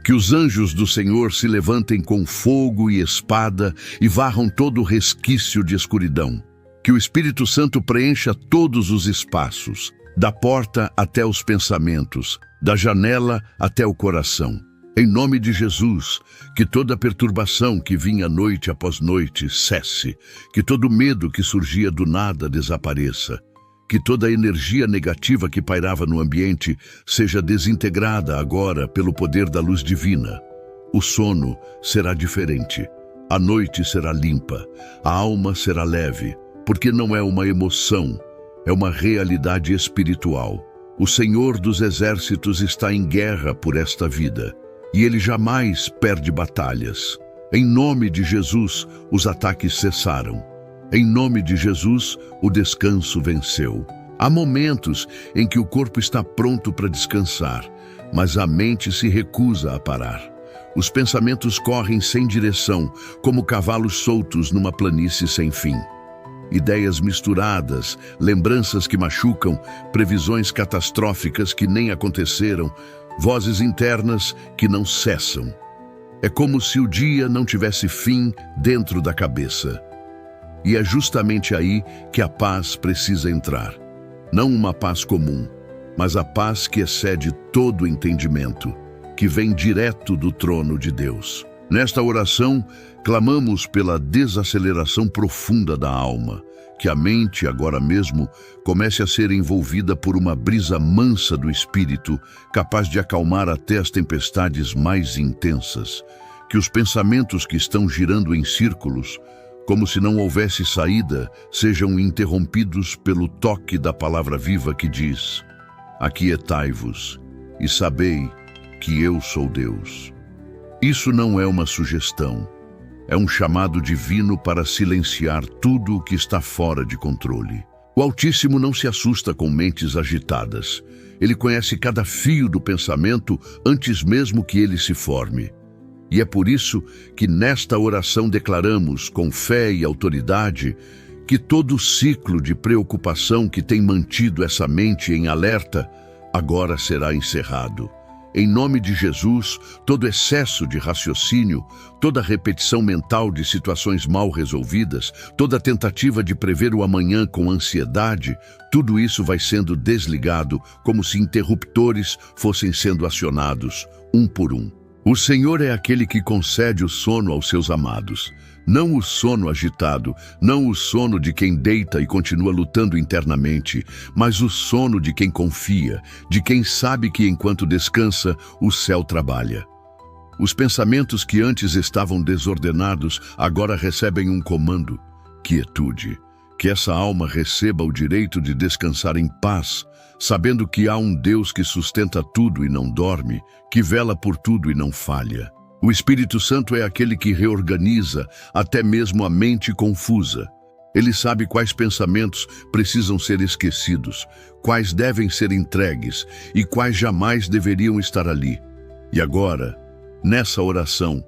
Que os anjos do Senhor se levantem com fogo e espada e varram todo o resquício de escuridão. Que o Espírito Santo preencha todos os espaços, da porta até os pensamentos, da janela até o coração. Em nome de Jesus, que toda perturbação que vinha noite após noite cesse, que todo medo que surgia do nada desapareça. Que toda energia negativa que pairava no ambiente seja desintegrada agora pelo poder da luz divina. O sono será diferente, a noite será limpa, a alma será leve, porque não é uma emoção, é uma realidade espiritual. O Senhor dos Exércitos está em guerra por esta vida, e Ele jamais perde batalhas. Em nome de Jesus, os ataques cessaram. Em nome de Jesus, o descanso venceu. Há momentos em que o corpo está pronto para descansar, mas a mente se recusa a parar. Os pensamentos correm sem direção, como cavalos soltos numa planície sem fim. Ideias misturadas, lembranças que machucam, previsões catastróficas que nem aconteceram, vozes internas que não cessam. É como se o dia não tivesse fim dentro da cabeça. E é justamente aí que a paz precisa entrar. Não uma paz comum, mas a paz que excede todo entendimento, que vem direto do trono de Deus. Nesta oração, clamamos pela desaceleração profunda da alma, que a mente, agora mesmo, comece a ser envolvida por uma brisa mansa do Espírito, capaz de acalmar até as tempestades mais intensas. Que os pensamentos que estão girando em círculos, como se não houvesse saída, sejam interrompidos pelo toque da palavra viva que diz: aquietai-vos e sabei que eu sou Deus. Isso não é uma sugestão, É um chamado divino para silenciar tudo o que está fora de controle. O Altíssimo não se assusta com mentes agitadas. Ele conhece cada fio do pensamento antes mesmo que ele se forme. E é por isso que nesta oração declaramos, com fé e autoridade, que todo o ciclo de preocupação que tem mantido essa mente em alerta agora será encerrado. Em nome de Jesus, todo excesso de raciocínio, toda repetição mental de situações mal resolvidas, toda tentativa de prever o amanhã com ansiedade, tudo isso vai sendo desligado como se interruptores fossem sendo acionados, um por um. O Senhor é aquele que concede o sono aos seus amados. Não o sono agitado, não o sono de quem deita e continua lutando internamente, mas o sono de quem confia, de quem sabe que enquanto descansa, o céu trabalha. Os pensamentos que antes estavam desordenados agora recebem um comando: quietude. Que essa alma receba o direito de descansar em paz, sabendo que há um Deus que sustenta tudo e não dorme, que vela por tudo e não falha. O Espírito Santo é aquele que reorganiza até mesmo a mente confusa. Ele sabe quais pensamentos precisam ser esquecidos, quais devem ser entregues e quais jamais deveriam estar ali. E agora, nessa oração,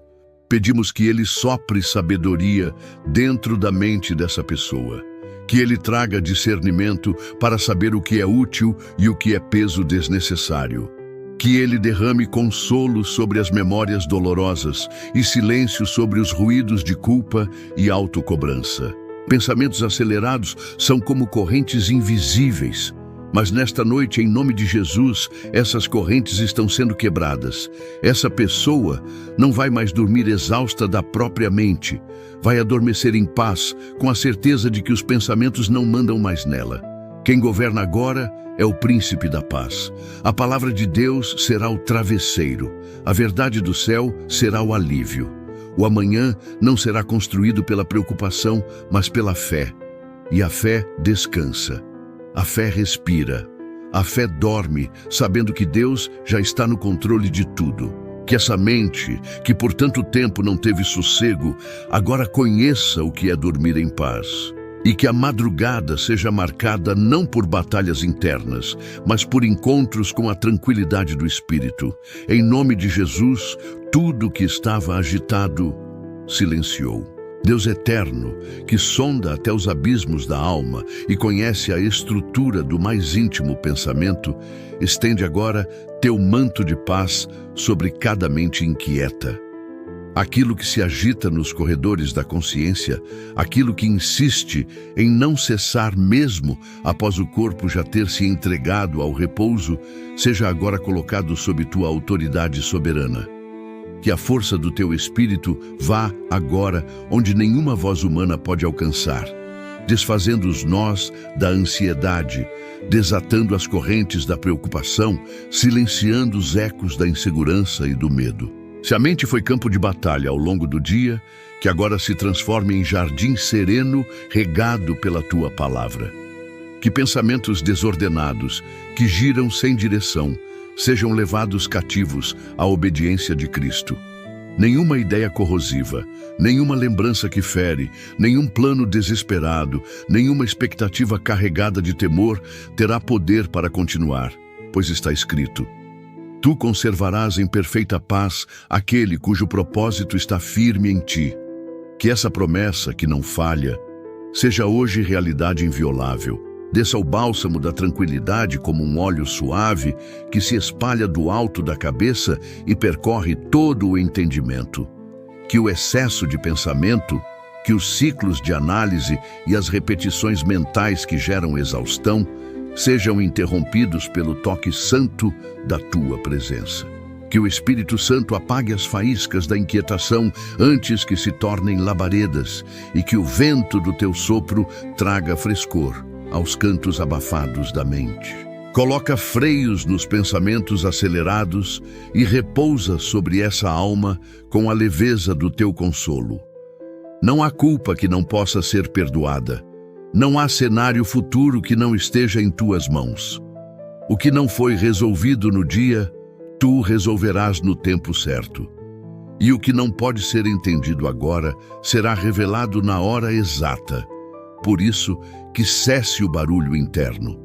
pedimos que Ele sopre sabedoria dentro da mente dessa pessoa. Que Ele traga discernimento para saber o que é útil e o que é peso desnecessário. Que Ele derrame consolo sobre as memórias dolorosas e silêncio sobre os ruídos de culpa e autocobrança. Pensamentos acelerados são como correntes invisíveis, mas nesta noite, em nome de Jesus, essas correntes estão sendo quebradas. Essa pessoa não vai mais dormir exausta da própria mente, vai adormecer em paz, com a certeza de que os pensamentos não mandam mais nela. Quem governa agora é o príncipe da paz. A palavra de Deus será o travesseiro, a verdade do céu será o alívio. O amanhã não será construído pela preocupação, mas pela fé. E a fé descansa. A fé respira. A fé dorme, sabendo que Deus já está no controle de tudo. Que essa mente, que por tanto tempo não teve sossego, agora conheça o que é dormir em paz. E que a madrugada seja marcada não por batalhas internas, mas por encontros com a tranquilidade do Espírito. Em nome de Jesus, tudo que estava agitado silenciou. Deus eterno, que sonda até os abismos da alma e conhece a estrutura do mais íntimo pensamento, estende agora teu manto de paz sobre cada mente inquieta. Aquilo que se agita nos corredores da consciência, aquilo que insiste em não cessar mesmo após o corpo já ter se entregado ao repouso, seja agora colocado sob tua autoridade soberana. Que a força do teu espírito vá agora onde nenhuma voz humana pode alcançar, desfazendo os nós da ansiedade, desatando as correntes da preocupação, silenciando os ecos da insegurança e do medo. Se a mente foi campo de batalha ao longo do dia, que agora se transforme em jardim sereno regado pela tua palavra. Que pensamentos desordenados, que giram sem direção, sejam levados cativos à obediência de Cristo. Nenhuma ideia corrosiva, nenhuma lembrança que fere, nenhum plano desesperado, nenhuma expectativa carregada de temor terá poder para continuar, pois está escrito: tu conservarás em perfeita paz aquele cujo propósito está firme em ti. Que essa promessa, que não falha, seja hoje realidade inviolável. Desça o bálsamo da tranquilidade como um óleo suave que se espalha do alto da cabeça e percorre todo o entendimento. Que o excesso de pensamento, que os ciclos de análise e as repetições mentais que geram exaustão sejam interrompidos pelo toque santo da tua presença. Que o Espírito Santo apague as faíscas da inquietação antes que se tornem labaredas e que o vento do teu sopro traga frescor aos cantos abafados da mente. Coloca freios nos pensamentos acelerados e repousa sobre essa alma com a leveza do teu consolo. Não há culpa que não possa ser perdoada. Não há cenário futuro que não esteja em tuas mãos. O que não foi resolvido no dia, tu resolverás no tempo certo. E o que não pode ser entendido agora será revelado na hora exata. Por isso, que cesse o barulho interno.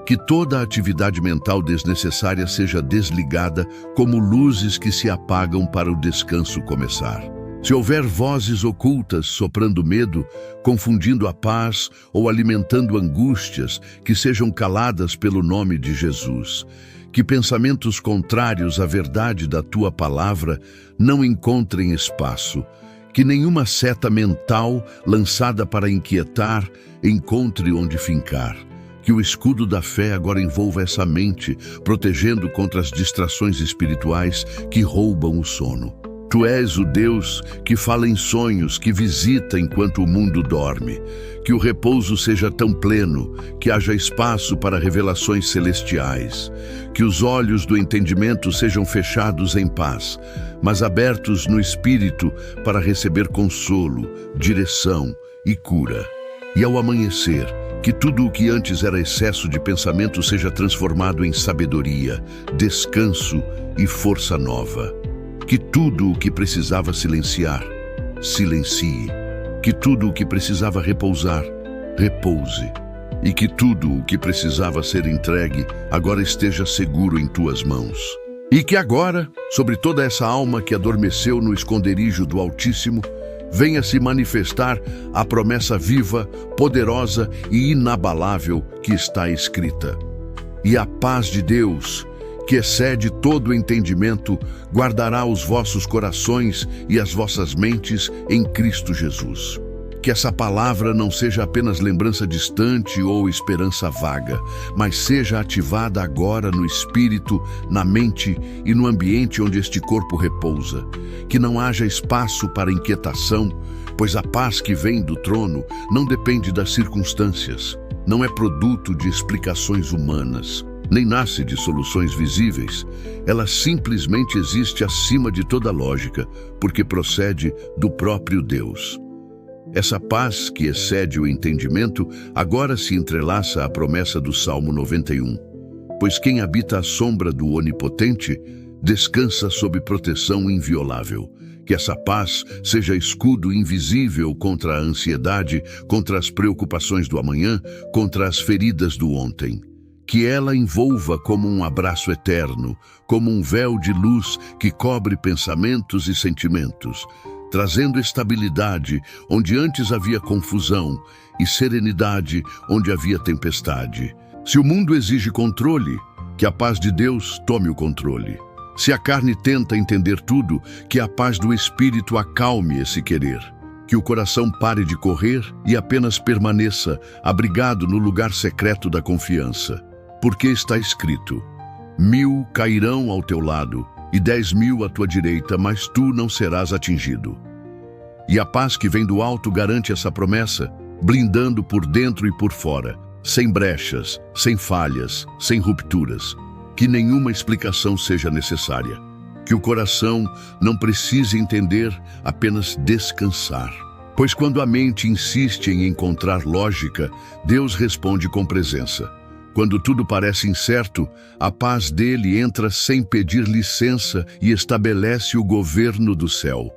Que toda a atividade mental desnecessária seja desligada, como luzes que se apagam para o descanso começar. Se houver vozes ocultas soprando medo, confundindo a paz ou alimentando angústias, que sejam caladas pelo nome de Jesus. Que pensamentos contrários à verdade da tua palavra não encontrem espaço. Que nenhuma seta mental lançada para inquietar encontre onde fincar. Que o escudo da fé agora envolva essa mente, protegendo contra as distrações espirituais que roubam o sono. Tu és o Deus que fala em sonhos, que visita enquanto o mundo dorme. Que o repouso seja tão pleno, que haja espaço para revelações celestiais. Que os olhos do entendimento sejam fechados em paz, mas abertos no espírito para receber consolo, direção e cura. E ao amanhecer, que tudo o que antes era excesso de pensamento seja transformado em sabedoria, descanso e força nova. Que tudo o que precisava silenciar, silencie. Que tudo o que precisava repousar, repouse. E que tudo o que precisava ser entregue agora esteja seguro em tuas mãos. E que agora, sobre toda essa alma que adormeceu no esconderijo do Altíssimo, venha se manifestar a promessa viva, poderosa e inabalável que está escrita. E a paz de Deus, que excede todo o entendimento, guardará os vossos corações e as vossas mentes em Cristo Jesus. Que essa palavra não seja apenas lembrança distante ou esperança vaga, mas seja ativada agora no espírito, na mente e no ambiente onde este corpo repousa. Que não haja espaço para inquietação, pois a paz que vem do trono não depende das circunstâncias, não é produto de explicações humanas, nem nasce de soluções visíveis. Ela simplesmente existe acima de toda lógica, porque procede do próprio Deus. Essa paz que excede o entendimento agora se entrelaça à promessa do Salmo 91. Pois quem habita à sombra do Onipotente descansa sob proteção inviolável. Que essa paz seja escudo invisível contra a ansiedade, contra as preocupações do amanhã, contra as feridas do ontem. Que ela envolva como um abraço eterno, como um véu de luz que cobre pensamentos e sentimentos, trazendo estabilidade onde antes havia confusão e serenidade onde havia tempestade. Se o mundo exige controle, que a paz de Deus tome o controle. Se a carne tenta entender tudo, que a paz do Espírito acalme esse querer. Que o coração pare de correr e apenas permaneça abrigado no lugar secreto da confiança. Porque está escrito: 1000 cairão ao teu lado e 10.000 à tua direita, mas tu não serás atingido. E a paz que vem do alto garante essa promessa, blindando por dentro e por fora, sem brechas, sem falhas, sem rupturas. Que nenhuma explicação seja necessária. Que o coração não precise entender, apenas descansar. Pois quando a mente insiste em encontrar lógica, Deus responde com presença. Quando tudo parece incerto, a paz dele entra sem pedir licença e estabelece o governo do céu.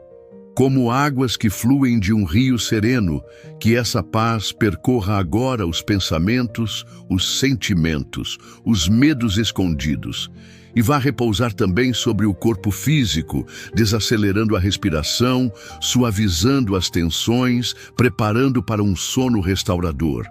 Como águas que fluem de um rio sereno, que essa paz percorra agora os pensamentos, os sentimentos, os medos escondidos, e vá repousar também sobre o corpo físico, desacelerando a respiração, suavizando as tensões, preparando para um sono restaurador.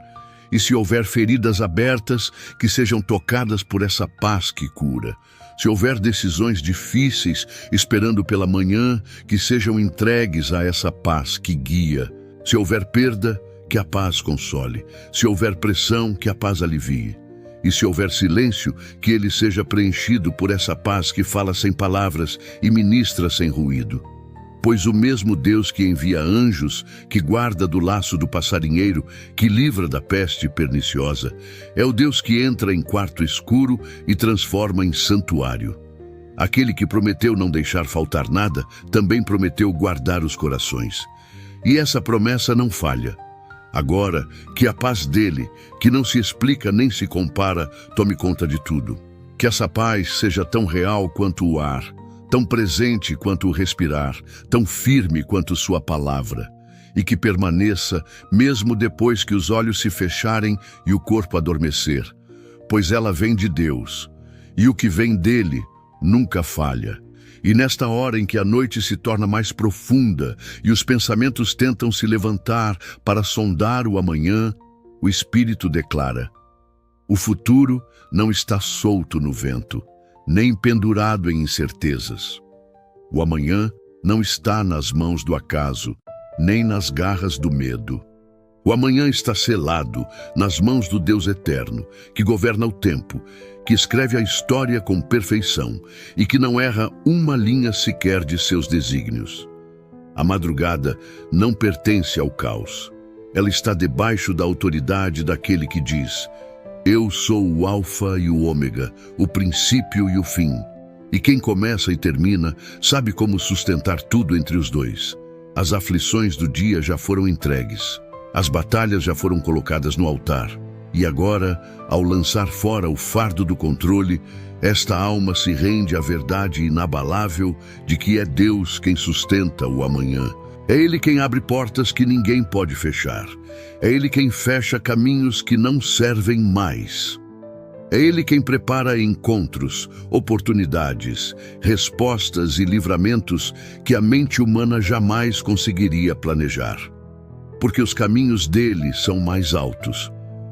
E se houver feridas abertas, que sejam tocadas por essa paz que cura. Se houver decisões difíceis, esperando pela manhã, que sejam entregues a essa paz que guia. Se houver perda, que a paz console. Se houver pressão, que a paz alivie. E se houver silêncio, que ele seja preenchido por essa paz que fala sem palavras e ministra sem ruído. Pois o mesmo Deus que envia anjos, que guarda do laço do passarinheiro, que livra da peste perniciosa, é o Deus que entra em quarto escuro e transforma em santuário. Aquele que prometeu não deixar faltar nada, também prometeu guardar os corações. E essa promessa não falha. Agora, que a paz dele, que não se explica nem se compara, tome conta de tudo. Que essa paz seja tão real quanto o ar, tão presente quanto o respirar, tão firme quanto sua palavra, e que permaneça mesmo depois que os olhos se fecharem e o corpo adormecer, pois ela vem de Deus, e o que vem dele nunca falha. E nesta hora em que a noite se torna mais profunda e os pensamentos tentam se levantar para sondar o amanhã, o Espírito declara: o futuro não está solto no vento, nem pendurado em incertezas. O amanhã não está nas mãos do acaso, nem nas garras do medo. O amanhã está selado nas mãos do Deus eterno, que governa o tempo, que escreve a história com perfeição e que não erra uma linha sequer de seus desígnios. A madrugada não pertence ao caos. Ela está debaixo da autoridade daquele que diz: eu sou o Alfa e o Ômega, o princípio e o fim. E quem começa e termina sabe como sustentar tudo entre os dois. As aflições do dia já foram entregues. As batalhas já foram colocadas no altar. E agora, ao lançar fora o fardo do controle, esta alma se rende à verdade inabalável de que é Deus quem sustenta o amanhã. É Ele quem abre portas que ninguém pode fechar. É Ele quem fecha caminhos que não servem mais. É Ele quem prepara encontros, oportunidades, respostas e livramentos que a mente humana jamais conseguiria planejar. Porque os caminhos dele são mais altos.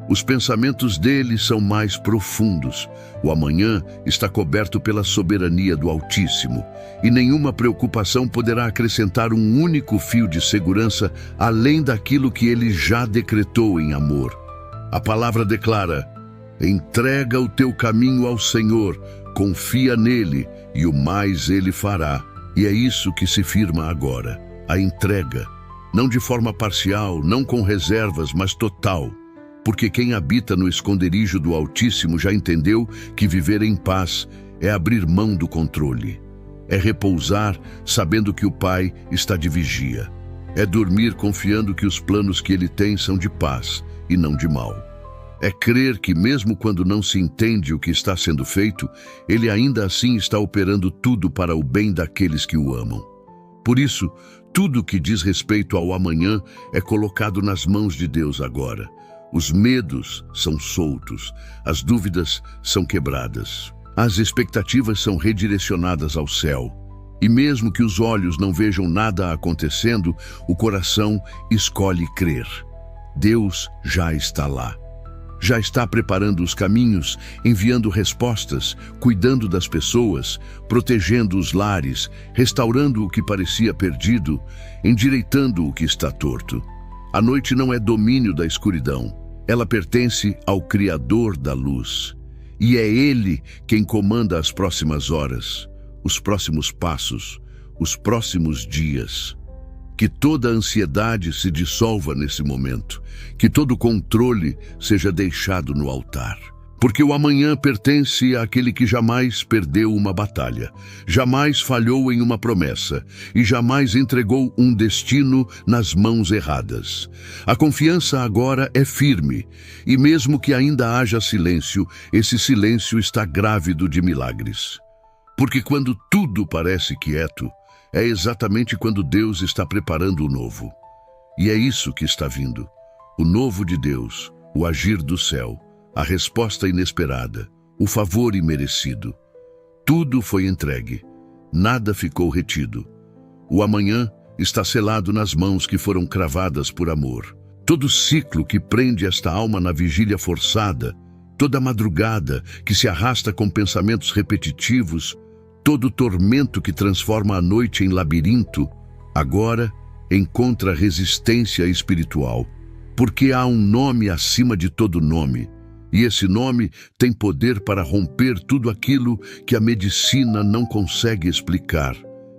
Os pensamentos dele são mais profundos. O amanhã está coberto pela soberania do Altíssimo, e nenhuma preocupação poderá acrescentar um único fio de segurança além daquilo que ele já decretou em amor. A palavra declara: entrega o teu caminho ao Senhor, confia nele, e o mais ele fará. E é isso que se firma agora, a entrega. Não de forma parcial, não com reservas, mas total. Porque quem habita no esconderijo do Altíssimo já entendeu que viver em paz é abrir mão do controle. É repousar sabendo que o Pai está de vigia. É dormir confiando que os planos que ele tem são de paz e não de mal. É crer que mesmo quando não se entende o que está sendo feito, ele ainda assim está operando tudo para o bem daqueles que o amam. Por isso, tudo que diz respeito ao amanhã é colocado nas mãos de Deus agora. Os medos são soltos, as dúvidas são quebradas, as expectativas são redirecionadas ao céu. E mesmo que os olhos não vejam nada acontecendo, o coração escolhe crer. Deus já está lá. Já está preparando os caminhos, enviando respostas, cuidando das pessoas, protegendo os lares, restaurando o que parecia perdido, endireitando o que está torto. A noite não é domínio da escuridão. Ela pertence ao Criador da luz. E é Ele quem comanda as próximas horas, os próximos passos, os próximos dias. Que toda a ansiedade se dissolva nesse momento, que todo controle seja deixado no altar. Porque o amanhã pertence àquele que jamais perdeu uma batalha, jamais falhou em uma promessa e jamais entregou um destino nas mãos erradas. A confiança agora é firme, e mesmo que ainda haja silêncio, esse silêncio está grávido de milagres. Porque quando tudo parece quieto, é exatamente quando Deus está preparando o novo. E é isso que está vindo. O novo de Deus, o agir do céu, a resposta inesperada, o favor imerecido. Tudo foi entregue, nada ficou retido. O amanhã está selado nas mãos que foram cravadas por amor. Todo ciclo que prende esta alma na vigília forçada, toda madrugada que se arrasta com pensamentos repetitivos, todo tormento que transforma a noite em labirinto, agora encontra resistência espiritual, porque há um nome acima de todo nome, e esse nome tem poder para romper tudo aquilo que a medicina não consegue explicar,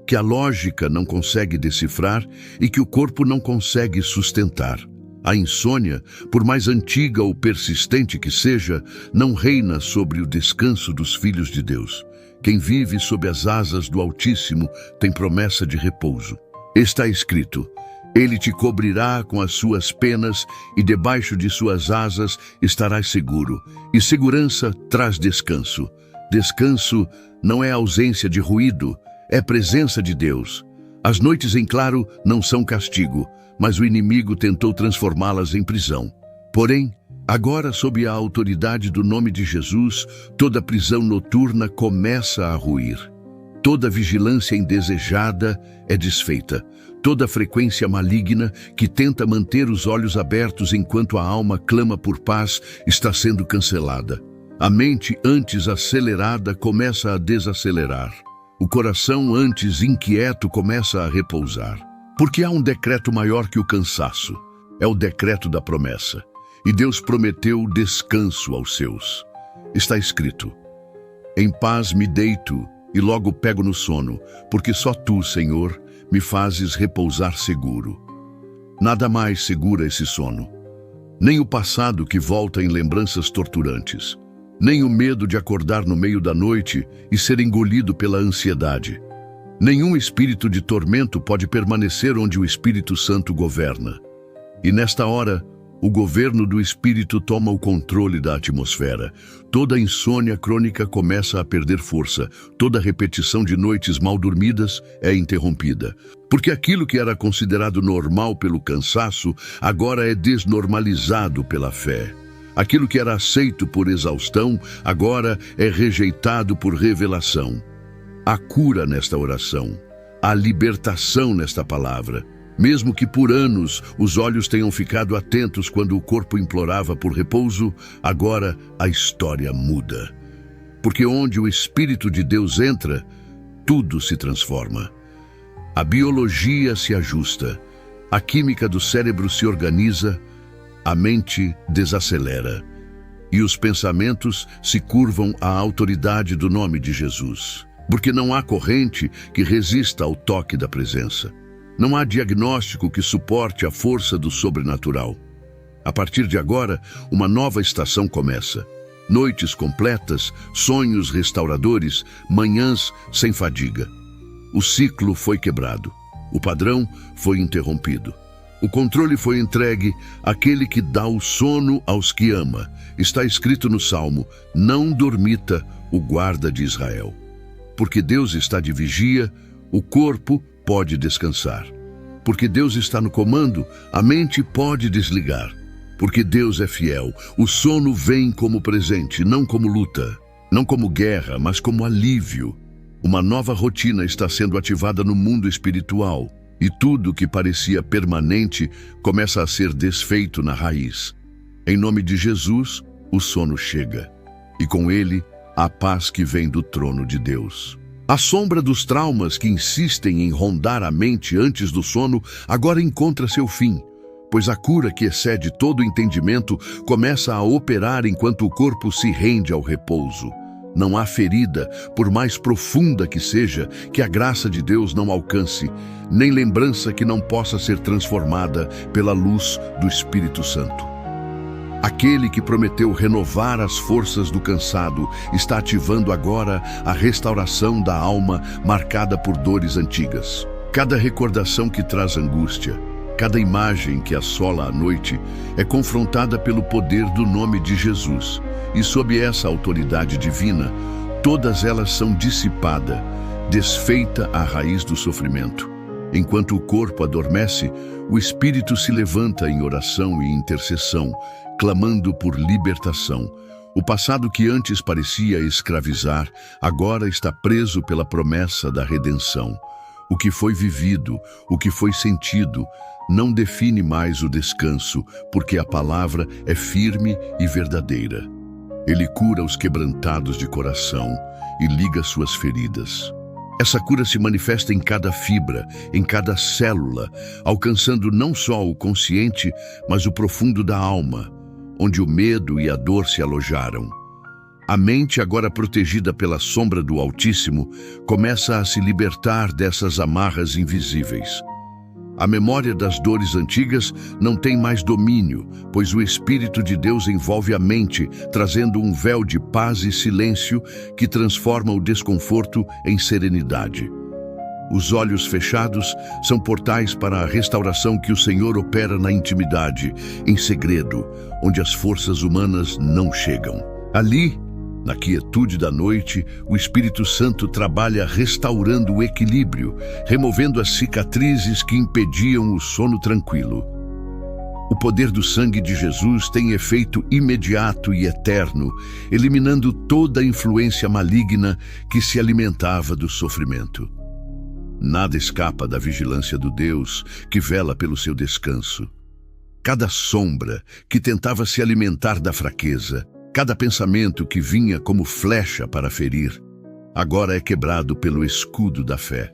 que a lógica não consegue decifrar e que o corpo não consegue sustentar. A insônia, por mais antiga ou persistente que seja, não reina sobre o descanso dos filhos de Deus. Quem vive sob as asas do Altíssimo tem promessa de repouso. Está escrito: Ele te cobrirá com as suas penas e debaixo de suas asas estarás seguro. E segurança traz descanso. Descanso não é ausência de ruído, é presença de Deus. As noites em claro não são castigo, mas o inimigo tentou transformá-las em prisão. Porém, agora, sob a autoridade do nome de Jesus, toda prisão noturna começa a ruir. Toda vigilância indesejada é desfeita. Toda frequência maligna que tenta manter os olhos abertos enquanto a alma clama por paz está sendo cancelada. A mente antes acelerada começa a desacelerar. O coração antes inquieto começa a repousar. Porque há um decreto maior que o cansaço. É o decreto da promessa. E Deus prometeu descanso aos seus. Está escrito: em paz me deito e logo pego no sono, porque só tu, Senhor, me fazes repousar seguro. Nada mais segura esse sono. Nem o passado que volta em lembranças torturantes. Nem o medo de acordar no meio da noite e ser engolido pela ansiedade. Nenhum espírito de tormento pode permanecer onde o Espírito Santo governa. E nesta hora, o governo do Espírito toma o controle da atmosfera. Toda insônia crônica começa a perder força. Toda repetição de noites mal dormidas é interrompida. Porque aquilo que era considerado normal pelo cansaço, agora é desnormalizado pela fé. Aquilo que era aceito por exaustão, agora é rejeitado por revelação. Há cura nesta oração. Há libertação nesta palavra. Mesmo que por anos os olhos tenham ficado atentos quando o corpo implorava por repouso, agora a história muda. Porque onde o Espírito de Deus entra, tudo se transforma. A biologia se ajusta, a química do cérebro se organiza, a mente desacelera e os pensamentos se curvam à autoridade do nome de Jesus. Porque não há corrente que resista ao toque da presença. Não há diagnóstico que suporte a força do sobrenatural. A partir de agora, uma nova estação começa. Noites completas, sonhos restauradores, manhãs sem fadiga. O ciclo foi quebrado. O padrão foi interrompido. O controle foi entregue àquele que dá o sono aos que ama. Está escrito no Salmo: não dormita o guarda de Israel. Porque Deus está de vigia, o corpo pode descansar. Porque Deus está no comando, a mente pode desligar. Porque Deus é fiel, o sono vem como presente, não como luta, não como guerra, mas como alívio. Uma nova rotina está sendo ativada no mundo espiritual, e tudo que parecia permanente começa a ser desfeito na raiz. Em nome de Jesus, o sono chega, e com ele, a paz que vem do trono de Deus. A sombra dos traumas que insistem em rondar a mente antes do sono agora encontra seu fim, pois a cura que excede todo o entendimento começa a operar enquanto o corpo se rende ao repouso. Não há ferida, por mais profunda que seja, que a graça de Deus não alcance, nem lembrança que não possa ser transformada pela luz do Espírito Santo. Aquele que prometeu renovar as forças do cansado está ativando agora a restauração da alma marcada por dores antigas. Cada recordação que traz angústia, cada imagem que assola a noite é confrontada pelo poder do nome de Jesus. E sob essa autoridade divina, todas elas são dissipadas, desfeita a raiz do sofrimento. Enquanto o corpo adormece, o espírito se levanta em oração e intercessão, clamando por libertação. O passado que antes parecia escravizar, agora está preso pela promessa da redenção. O que foi vivido, o que foi sentido, não define mais o descanso, porque a palavra é firme e verdadeira. Ele cura os quebrantados de coração e liga suas feridas. Essa cura se manifesta em cada fibra, em cada célula, alcançando não só o consciente, mas o profundo da alma, onde o medo e a dor se alojaram. A mente, agora protegida pela sombra do Altíssimo, começa a se libertar dessas amarras invisíveis. A memória das dores antigas não tem mais domínio, pois o Espírito de Deus envolve a mente, trazendo um véu de paz e silêncio que transforma o desconforto em serenidade. Os olhos fechados são portais para a restauração que o Senhor opera na intimidade, em segredo, onde as forças humanas não chegam. Ali, Na quietude da noite, o Espírito Santo trabalha restaurando o equilíbrio, removendo as cicatrizes que impediam o sono tranquilo. O poder do sangue de Jesus tem efeito imediato e eterno, eliminando toda a influência maligna que se alimentava do sofrimento. Nada escapa da vigilância do Deus que vela pelo seu descanso. Cada sombra que tentava se alimentar da fraqueza, cada pensamento que vinha como flecha para ferir, agora é quebrado pelo escudo da fé.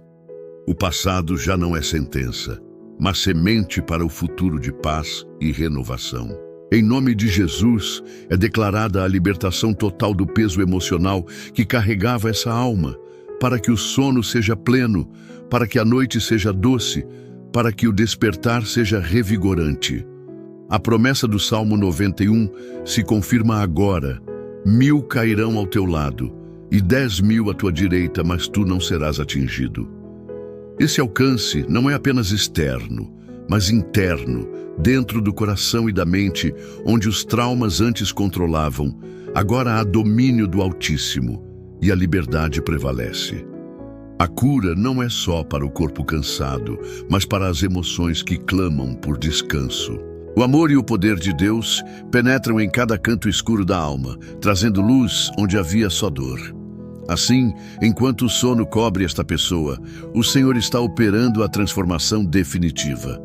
O passado já não é sentença, mas semente para o futuro de paz e renovação. Em nome de Jesus, é declarada a libertação total do peso emocional que carregava essa alma, para que o sono seja pleno, para que a noite seja doce, para que o despertar seja revigorante. A promessa do Salmo 91 se confirma agora: 1000 cairão ao teu lado e 10.000 à tua direita, mas tu não serás atingido. Esse alcance não é apenas externo, mas interno, dentro do coração e da mente, onde os traumas antes controlavam. Agora há domínio do Altíssimo e a liberdade prevalece. A cura não é só para o corpo cansado, mas para as emoções que clamam por descanso. O amor e o poder de Deus penetram em cada canto escuro da alma, trazendo luz onde havia só dor. Assim, enquanto o sono cobre esta pessoa, o Senhor está operando a transformação definitiva.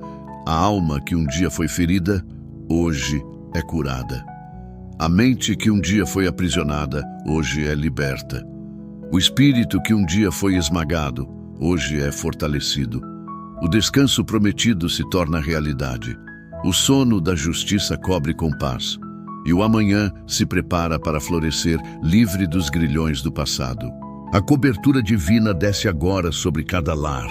A alma que um dia foi ferida, hoje é curada. A mente que um dia foi aprisionada, hoje é liberta. O espírito que um dia foi esmagado, hoje é fortalecido. O descanso prometido se torna realidade. O sono da justiça cobre com paz, e o amanhã se prepara para florescer livre dos grilhões do passado. A cobertura divina desce agora sobre cada lar,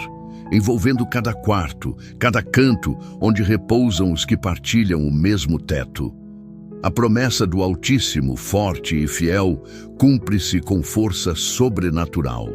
envolvendo cada quarto, cada canto onde repousam os que partilham o mesmo teto. A promessa do Altíssimo, forte e fiel, cumpre-se com força sobrenatural.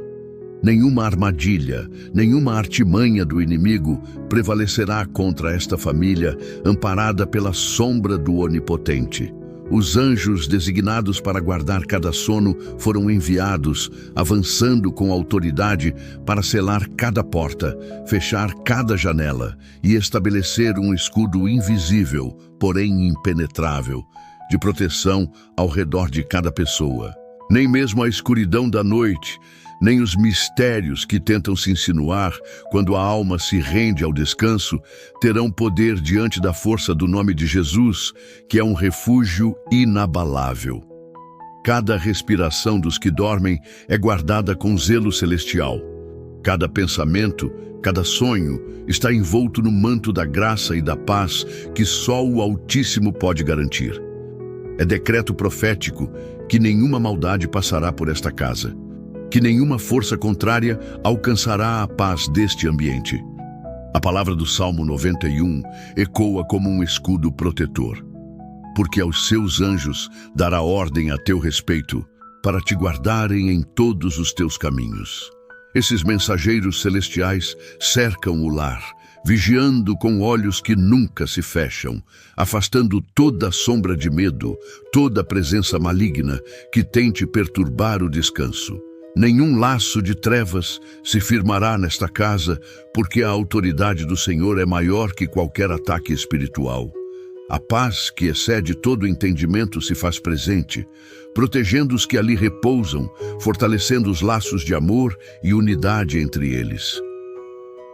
Nenhuma armadilha, nenhuma artimanha do inimigo prevalecerá contra esta família, amparada pela sombra do Onipotente. Os anjos designados para guardar cada sono foram enviados, avançando com autoridade para selar cada porta, fechar cada janela e estabelecer um escudo invisível, porém impenetrável, de proteção ao redor de cada pessoa. Nem mesmo a escuridão da noite, nem os mistérios que tentam se insinuar quando a alma se rende ao descanso, terão poder diante da força do nome de Jesus, que é um refúgio inabalável. Cada respiração dos que dormem é guardada com zelo celestial. Cada pensamento, cada sonho está envolto no manto da graça e da paz que só o Altíssimo pode garantir. É decreto profético que nenhuma maldade passará por esta casa, que nenhuma força contrária alcançará a paz deste ambiente. A palavra do Salmo 91 ecoa como um escudo protetor, porque aos seus anjos dará ordem a teu respeito, para te guardarem em todos os teus caminhos. Esses mensageiros celestiais cercam o lar, vigiando com olhos que nunca se fecham, afastando toda sombra de medo, toda presença maligna que tente perturbar o descanso. Nenhum laço de trevas se firmará nesta casa, porque a autoridade do Senhor é maior que qualquer ataque espiritual. A paz que excede todo entendimento se faz presente, protegendo os que ali repousam, fortalecendo os laços de amor e unidade entre eles.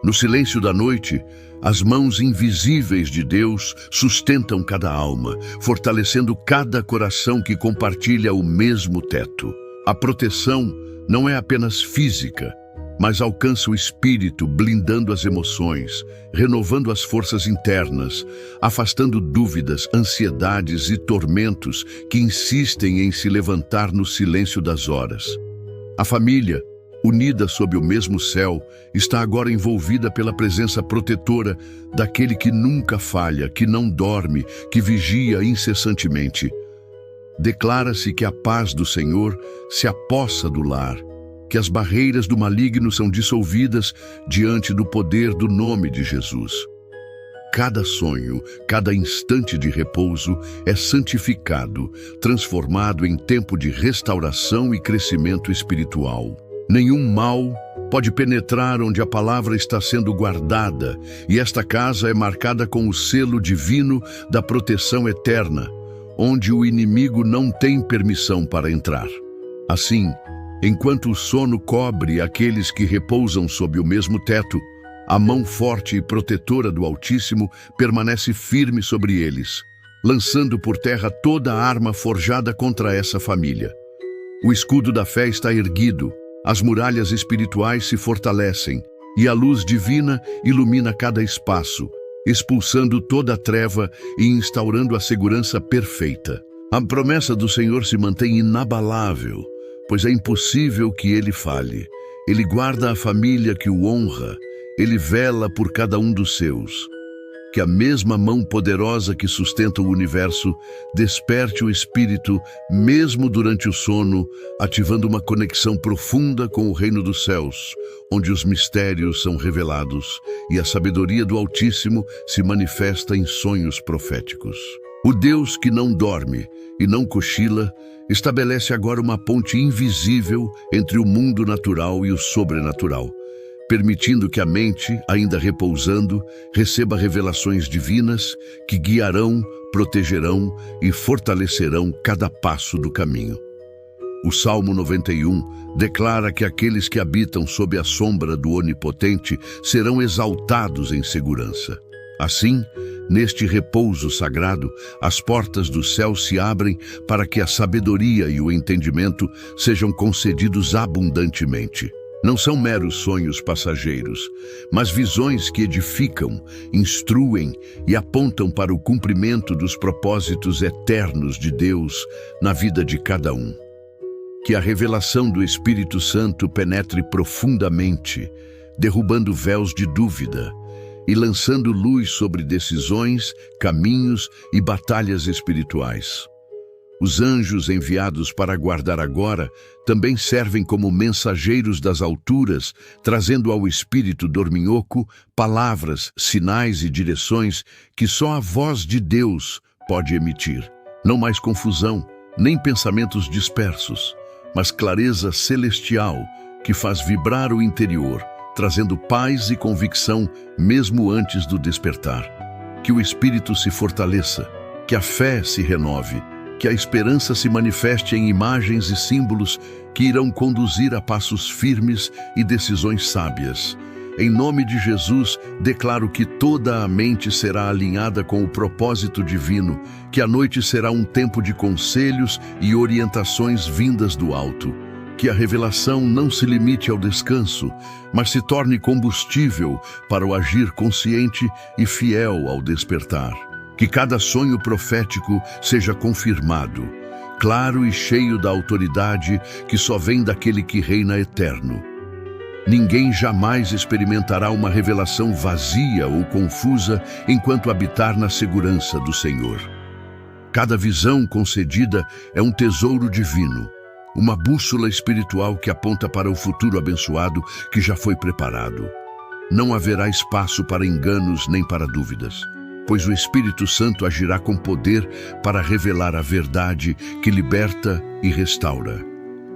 No silêncio da noite, as mãos invisíveis de Deus sustentam cada alma, fortalecendo cada coração que compartilha o mesmo teto. A proteção não é apenas física, mas alcança o espírito, blindando as emoções, renovando as forças internas, afastando dúvidas, ansiedades e tormentos que insistem em se levantar no silêncio das horas. A família, unida sob o mesmo céu, está agora envolvida pela presença protetora daquele que nunca falha, que não dorme, que vigia incessantemente. Declara-se que a paz do Senhor se apossa do lar, que as barreiras do maligno são dissolvidas diante do poder do nome de Jesus. cada sonho, cada instante de repouso é santificado, transformado em tempo de restauração e crescimento espiritual. Nenhum mal pode penetrar onde a palavra está sendo guardada, e esta casa é marcada com o selo divino da proteção eterna, onde o inimigo não tem permissão para entrar. Assim, enquanto o sono cobre aqueles que repousam sob o mesmo teto, a mão forte e protetora do Altíssimo permanece firme sobre eles, lançando por terra toda a arma forjada contra essa família. O escudo da fé está erguido, as muralhas espirituais se fortalecem, e a luz divina ilumina cada espaço, expulsando toda a treva e instaurando a segurança perfeita. A promessa do Senhor se mantém inabalável, pois é impossível que ele falhe. Ele guarda a família que o honra, ele vela por cada um dos seus. Que a mesma mão poderosa que sustenta o universo desperte o espírito mesmo durante o sono, ativando uma conexão profunda com o reino dos céus, onde os mistérios são revelados e a sabedoria do Altíssimo se manifesta em sonhos proféticos. O Deus que não dorme e não cochila estabelece agora uma ponte invisível entre o mundo natural e o sobrenatural, permitindo que a mente, ainda repousando, receba revelações divinas que guiarão, protegerão e fortalecerão cada passo do caminho. O Salmo 91 declara que aqueles que habitam sob a sombra do Onipotente serão exaltados em segurança. Assim, neste repouso sagrado, as portas do céu se abrem para que a sabedoria e o entendimento sejam concedidos abundantemente. Não são meros sonhos passageiros, mas visões que edificam, instruem e apontam para o cumprimento dos propósitos eternos de Deus na vida de cada um. Que a revelação do Espírito Santo penetre profundamente, derrubando véus de dúvida e lançando luz sobre decisões, caminhos e batalhas espirituais. Os anjos enviados para guardar agora também servem como mensageiros das alturas, trazendo ao espírito dorminhoco palavras, sinais e direções que só a voz de Deus pode emitir. Não mais confusão, nem pensamentos dispersos, mas clareza celestial que faz vibrar o interior, trazendo paz e convicção mesmo antes do despertar. Que o espírito se fortaleça, que a fé se renove, que a esperança se manifeste em imagens e símbolos que irão conduzir a passos firmes e decisões sábias. Em nome de Jesus, declaro que toda a mente será alinhada com o propósito divino, que a noite será um tempo de conselhos e orientações vindas do alto. Que a revelação não se limite ao descanso, mas se torne combustível para o agir consciente e fiel ao despertar. Que cada sonho profético seja confirmado, claro e cheio da autoridade que só vem daquele que reina eterno. Ninguém jamais experimentará uma revelação vazia ou confusa enquanto habitar na segurança do Senhor. Cada visão concedida é um tesouro divino, uma bússola espiritual que aponta para o futuro abençoado que já foi preparado. Não haverá espaço para enganos nem para dúvidas, pois o Espírito Santo agirá com poder para revelar a verdade que liberta e restaura.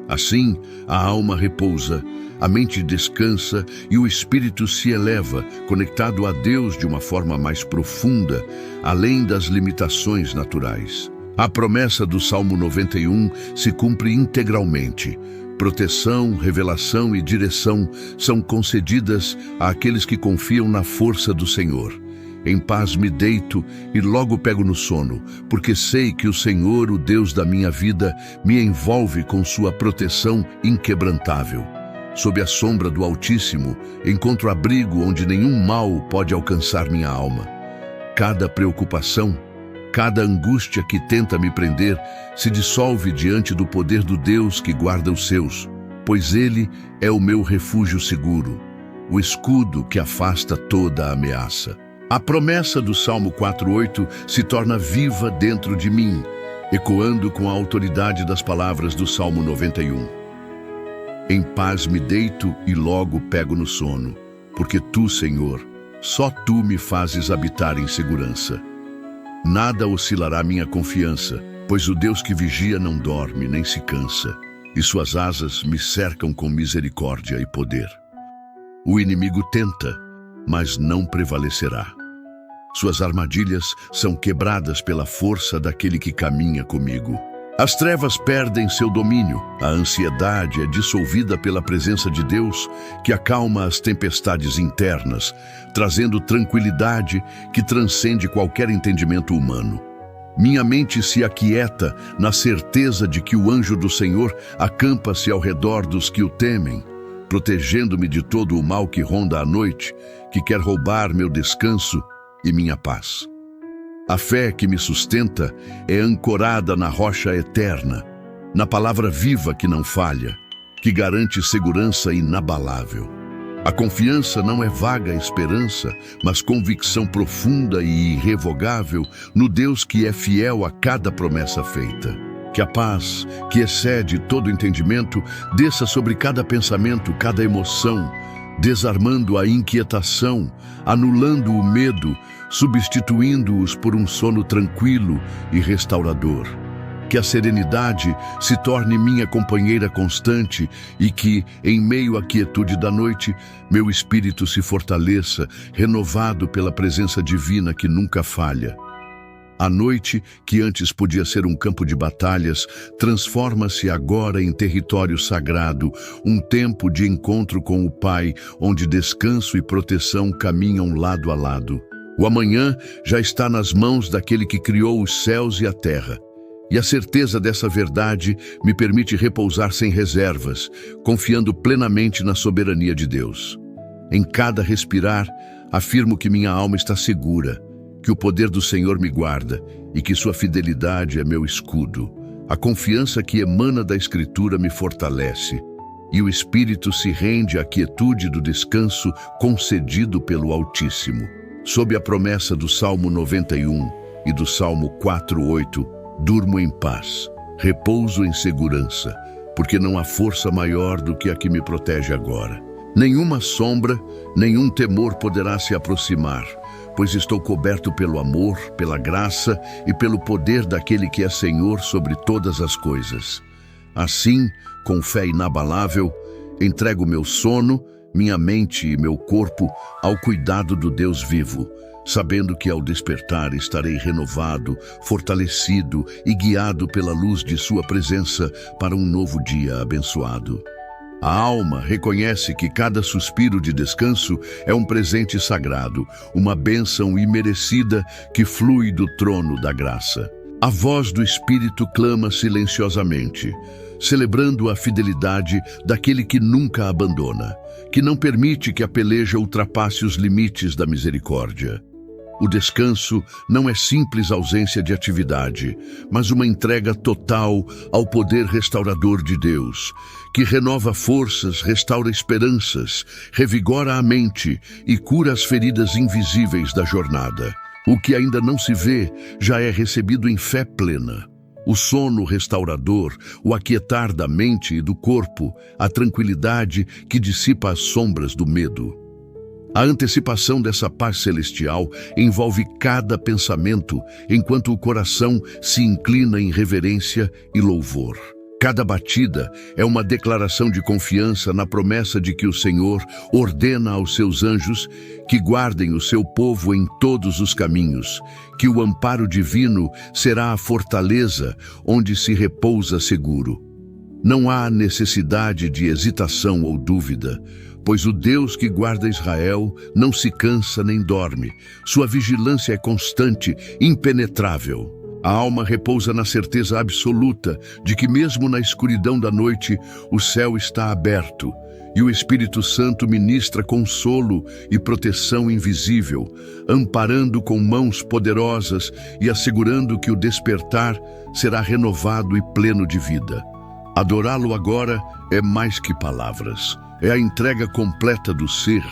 Assim, a alma repousa, a mente descansa e o espírito se eleva, conectado a Deus de uma forma mais profunda, além das limitações naturais. A promessa do Salmo 91 se cumpre integralmente. Proteção, revelação e direção são concedidas àqueles que confiam na força do Senhor. Em paz me deito e logo pego no sono, porque sei que o Senhor, o Deus da minha vida, me envolve com sua proteção inquebrantável. Sob a sombra do Altíssimo, encontro abrigo onde nenhum mal pode alcançar minha alma. Cada preocupação, cada angústia que tenta me prender, se dissolve diante do poder do Deus que guarda os seus, pois Ele é o meu refúgio seguro, o escudo que afasta toda a ameaça. A promessa do Salmo 4:8 se torna viva dentro de mim, ecoando com a autoridade das palavras do Salmo 91. Em paz me deito e logo pego no sono, porque Tu, Senhor, Só tu me fazes habitar em segurança. Nada oscilará minha confiança, pois o Deus que vigia não dorme nem se cansa, e suas asas me cercam com misericórdia e poder. O inimigo tenta, mas não prevalecerá. Suas armadilhas são quebradas pela força daquele que caminha comigo. As trevas perdem seu domínio, a ansiedade é dissolvida pela presença de Deus, que acalma as tempestades internas, trazendo tranquilidade que transcende qualquer entendimento humano. Minha mente se aquieta na certeza de que o anjo do Senhor acampa-se ao redor dos que o temem, protegendo-me de todo o mal que ronda à noite, que quer roubar meu descanso e minha paz. A fé que me sustenta é ancorada na rocha eterna, na palavra viva que não falha, que garante segurança inabalável. A confiança não é vaga esperança, mas convicção profunda e irrevogável no Deus que é fiel a cada promessa feita. Que a paz, que excede todo entendimento, desça sobre cada pensamento, cada emoção, desarmando a inquietação, anulando o medo, substituindo-os por um sono tranquilo e restaurador. Que a serenidade se torne minha companheira constante e que, em meio à quietude da noite, meu espírito se fortaleça, renovado pela presença divina que nunca falha. A noite, que antes podia ser um campo de batalhas, transforma-se agora em território sagrado, um tempo de encontro com o Pai, onde descanso e proteção caminham lado a lado. O amanhã já está nas mãos daquele que criou os céus e a terra. E a certeza dessa verdade me permite repousar sem reservas, confiando plenamente na soberania de Deus. Em cada respirar, afirmo que minha alma está segura, que o poder do Senhor me guarda e que sua fidelidade é meu escudo. A confiança que emana da Escritura me fortalece, e o espírito se rende à quietude do descanso concedido pelo Altíssimo. Sob a promessa do Salmo 91 e do Salmo 4:8, durmo em paz, repouso em segurança, porque não há força maior do que a que me protege agora. Nenhuma sombra, nenhum temor poderá se aproximar, pois estou coberto pelo amor, pela graça e pelo poder daquele que é Senhor sobre todas as coisas. Assim, com fé inabalável, entrego meu sono, minha mente e meu corpo ao cuidado do Deus vivo, sabendo que ao despertar estarei renovado, fortalecido e guiado pela luz de sua presença para um novo dia abençoado. A alma reconhece que cada suspiro de descanso é um presente sagrado, uma bênção imerecida que flui do trono da graça. A voz do Espírito clama silenciosamente, celebrando a fidelidade daquele que nunca abandona, que não permite que a peleja ultrapasse os limites da misericórdia. O descanso não é simples ausência de atividade, mas uma entrega total ao poder restaurador de Deus, que renova forças, restaura esperanças, revigora a mente e cura as feridas invisíveis da jornada. O que ainda não se vê já é recebido em fé plena. O sono restaurador, o aquietar da mente e do corpo, a tranquilidade que dissipa as sombras do medo. A antecipação dessa paz celestial envolve cada pensamento, enquanto o coração se inclina em reverência e louvor. Cada batida é uma declaração de confiança na promessa de que o Senhor ordena aos seus anjos que guardem o seu povo em todos os caminhos, que o amparo divino será a fortaleza onde se repousa seguro. Não há necessidade de hesitação ou dúvida, pois o Deus que guarda Israel não se cansa nem dorme. Sua vigilância é constante, impenetrável. A alma repousa na certeza absoluta de que mesmo na escuridão da noite, o céu está aberto e o Espírito Santo ministra consolo e proteção invisível, amparando com mãos poderosas e assegurando que o despertar será renovado e pleno de vida. Adorá-lo agora é mais que palavras. É a entrega completa do ser,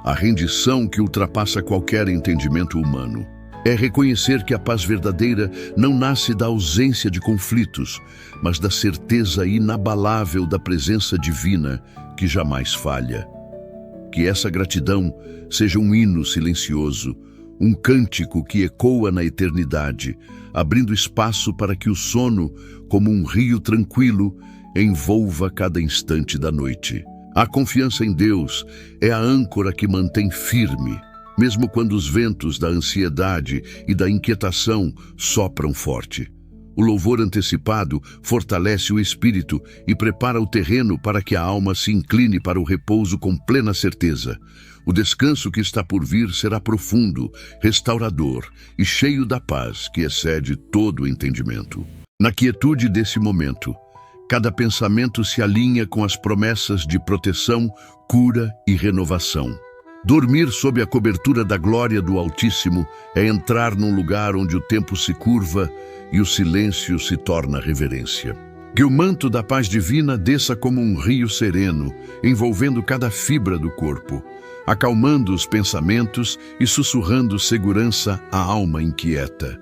a rendição que ultrapassa qualquer entendimento humano. É reconhecer que a paz verdadeira não nasce da ausência de conflitos, mas da certeza inabalável da presença divina que jamais falha. que essa gratidão seja um hino silencioso, um cântico que ecoa na eternidade, abrindo espaço para que o sono, como um rio tranquilo, envolva cada instante da noite. A confiança em Deus é a âncora que mantém firme, mesmo quando os ventos da ansiedade e da inquietação sopram forte. O louvor antecipado fortalece o espírito e prepara o terreno para que a alma se incline para o repouso com plena certeza. O descanso que está por vir será profundo, restaurador e cheio da paz que excede todo o entendimento. Na quietude desse momento, cada pensamento se alinha com as promessas de proteção, cura e renovação. Dormir sob a cobertura da glória do Altíssimo é entrar num lugar onde o tempo se curva e o silêncio se torna reverência. Que o manto da paz divina desça como um rio sereno, envolvendo cada fibra do corpo, acalmando os pensamentos e sussurrando segurança à alma inquieta.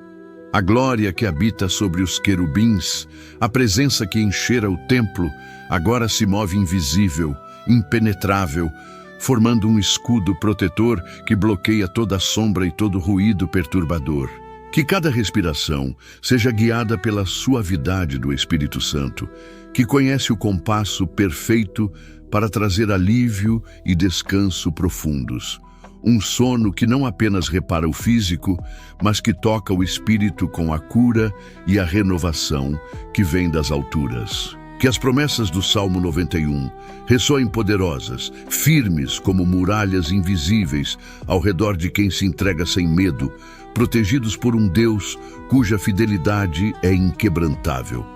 A glória que habita sobre os querubins, a presença que enchera o templo, agora se move invisível, impenetrável, formando um escudo protetor que bloqueia toda sombra e todo ruído perturbador. Que cada respiração seja guiada pela suavidade do Espírito Santo, que conhece o compasso perfeito para trazer alívio e descanso profundos. Um sono que não apenas repara o físico, mas que toca o espírito com a cura e a renovação que vem das alturas. Que as promessas do Salmo 91 ressoem poderosas, firmes como muralhas invisíveis ao redor de quem se entrega sem medo, protegidos por um Deus cuja fidelidade é inquebrantável.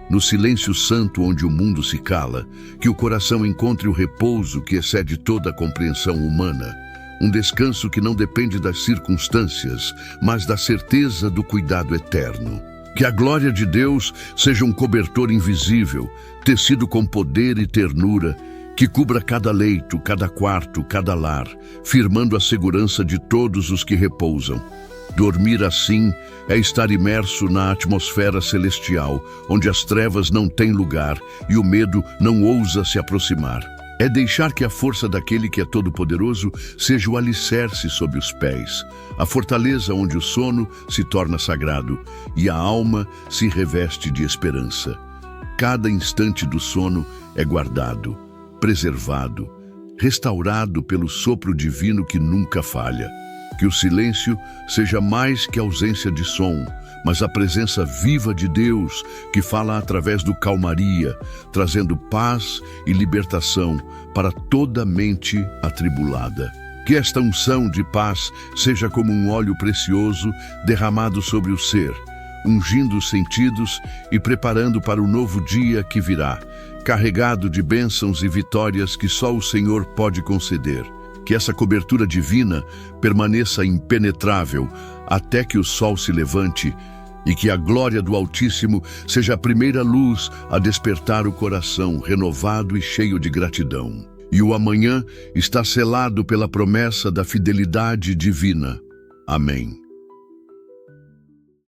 No silêncio santo onde o mundo se cala, que o coração encontre o repouso que excede toda a compreensão humana, um descanso que não depende das circunstâncias, mas da certeza do cuidado eterno. Que a glória de Deus seja um cobertor invisível, tecido com poder e ternura, que cubra cada leito, cada quarto, cada lar, firmando a segurança de todos os que repousam. Dormir assim é estar imerso na atmosfera celestial, onde as trevas não têm lugar e o medo não ousa se aproximar. É deixar que a força daquele que é todo-poderoso seja o alicerce sob os pés, a fortaleza onde o sono se torna sagrado e a alma se reveste de esperança. Cada instante do sono é guardado, preservado, restaurado pelo sopro divino que nunca falha. Que o silêncio seja mais que ausência de som, mas a presença viva de Deus que fala através do calmaria, trazendo paz e libertação para toda mente atribulada. Que esta unção de paz seja como um óleo precioso derramado sobre o ser, ungindo os sentidos e preparando para o novo dia que virá, carregado de bênçãos e vitórias que só o Senhor pode conceder. Que essa cobertura divina permaneça impenetrável até que o sol se levante e que a glória do Altíssimo seja a primeira luz a despertar o coração renovado e cheio de gratidão. E o amanhã está selado pela promessa da fidelidade divina. Amém.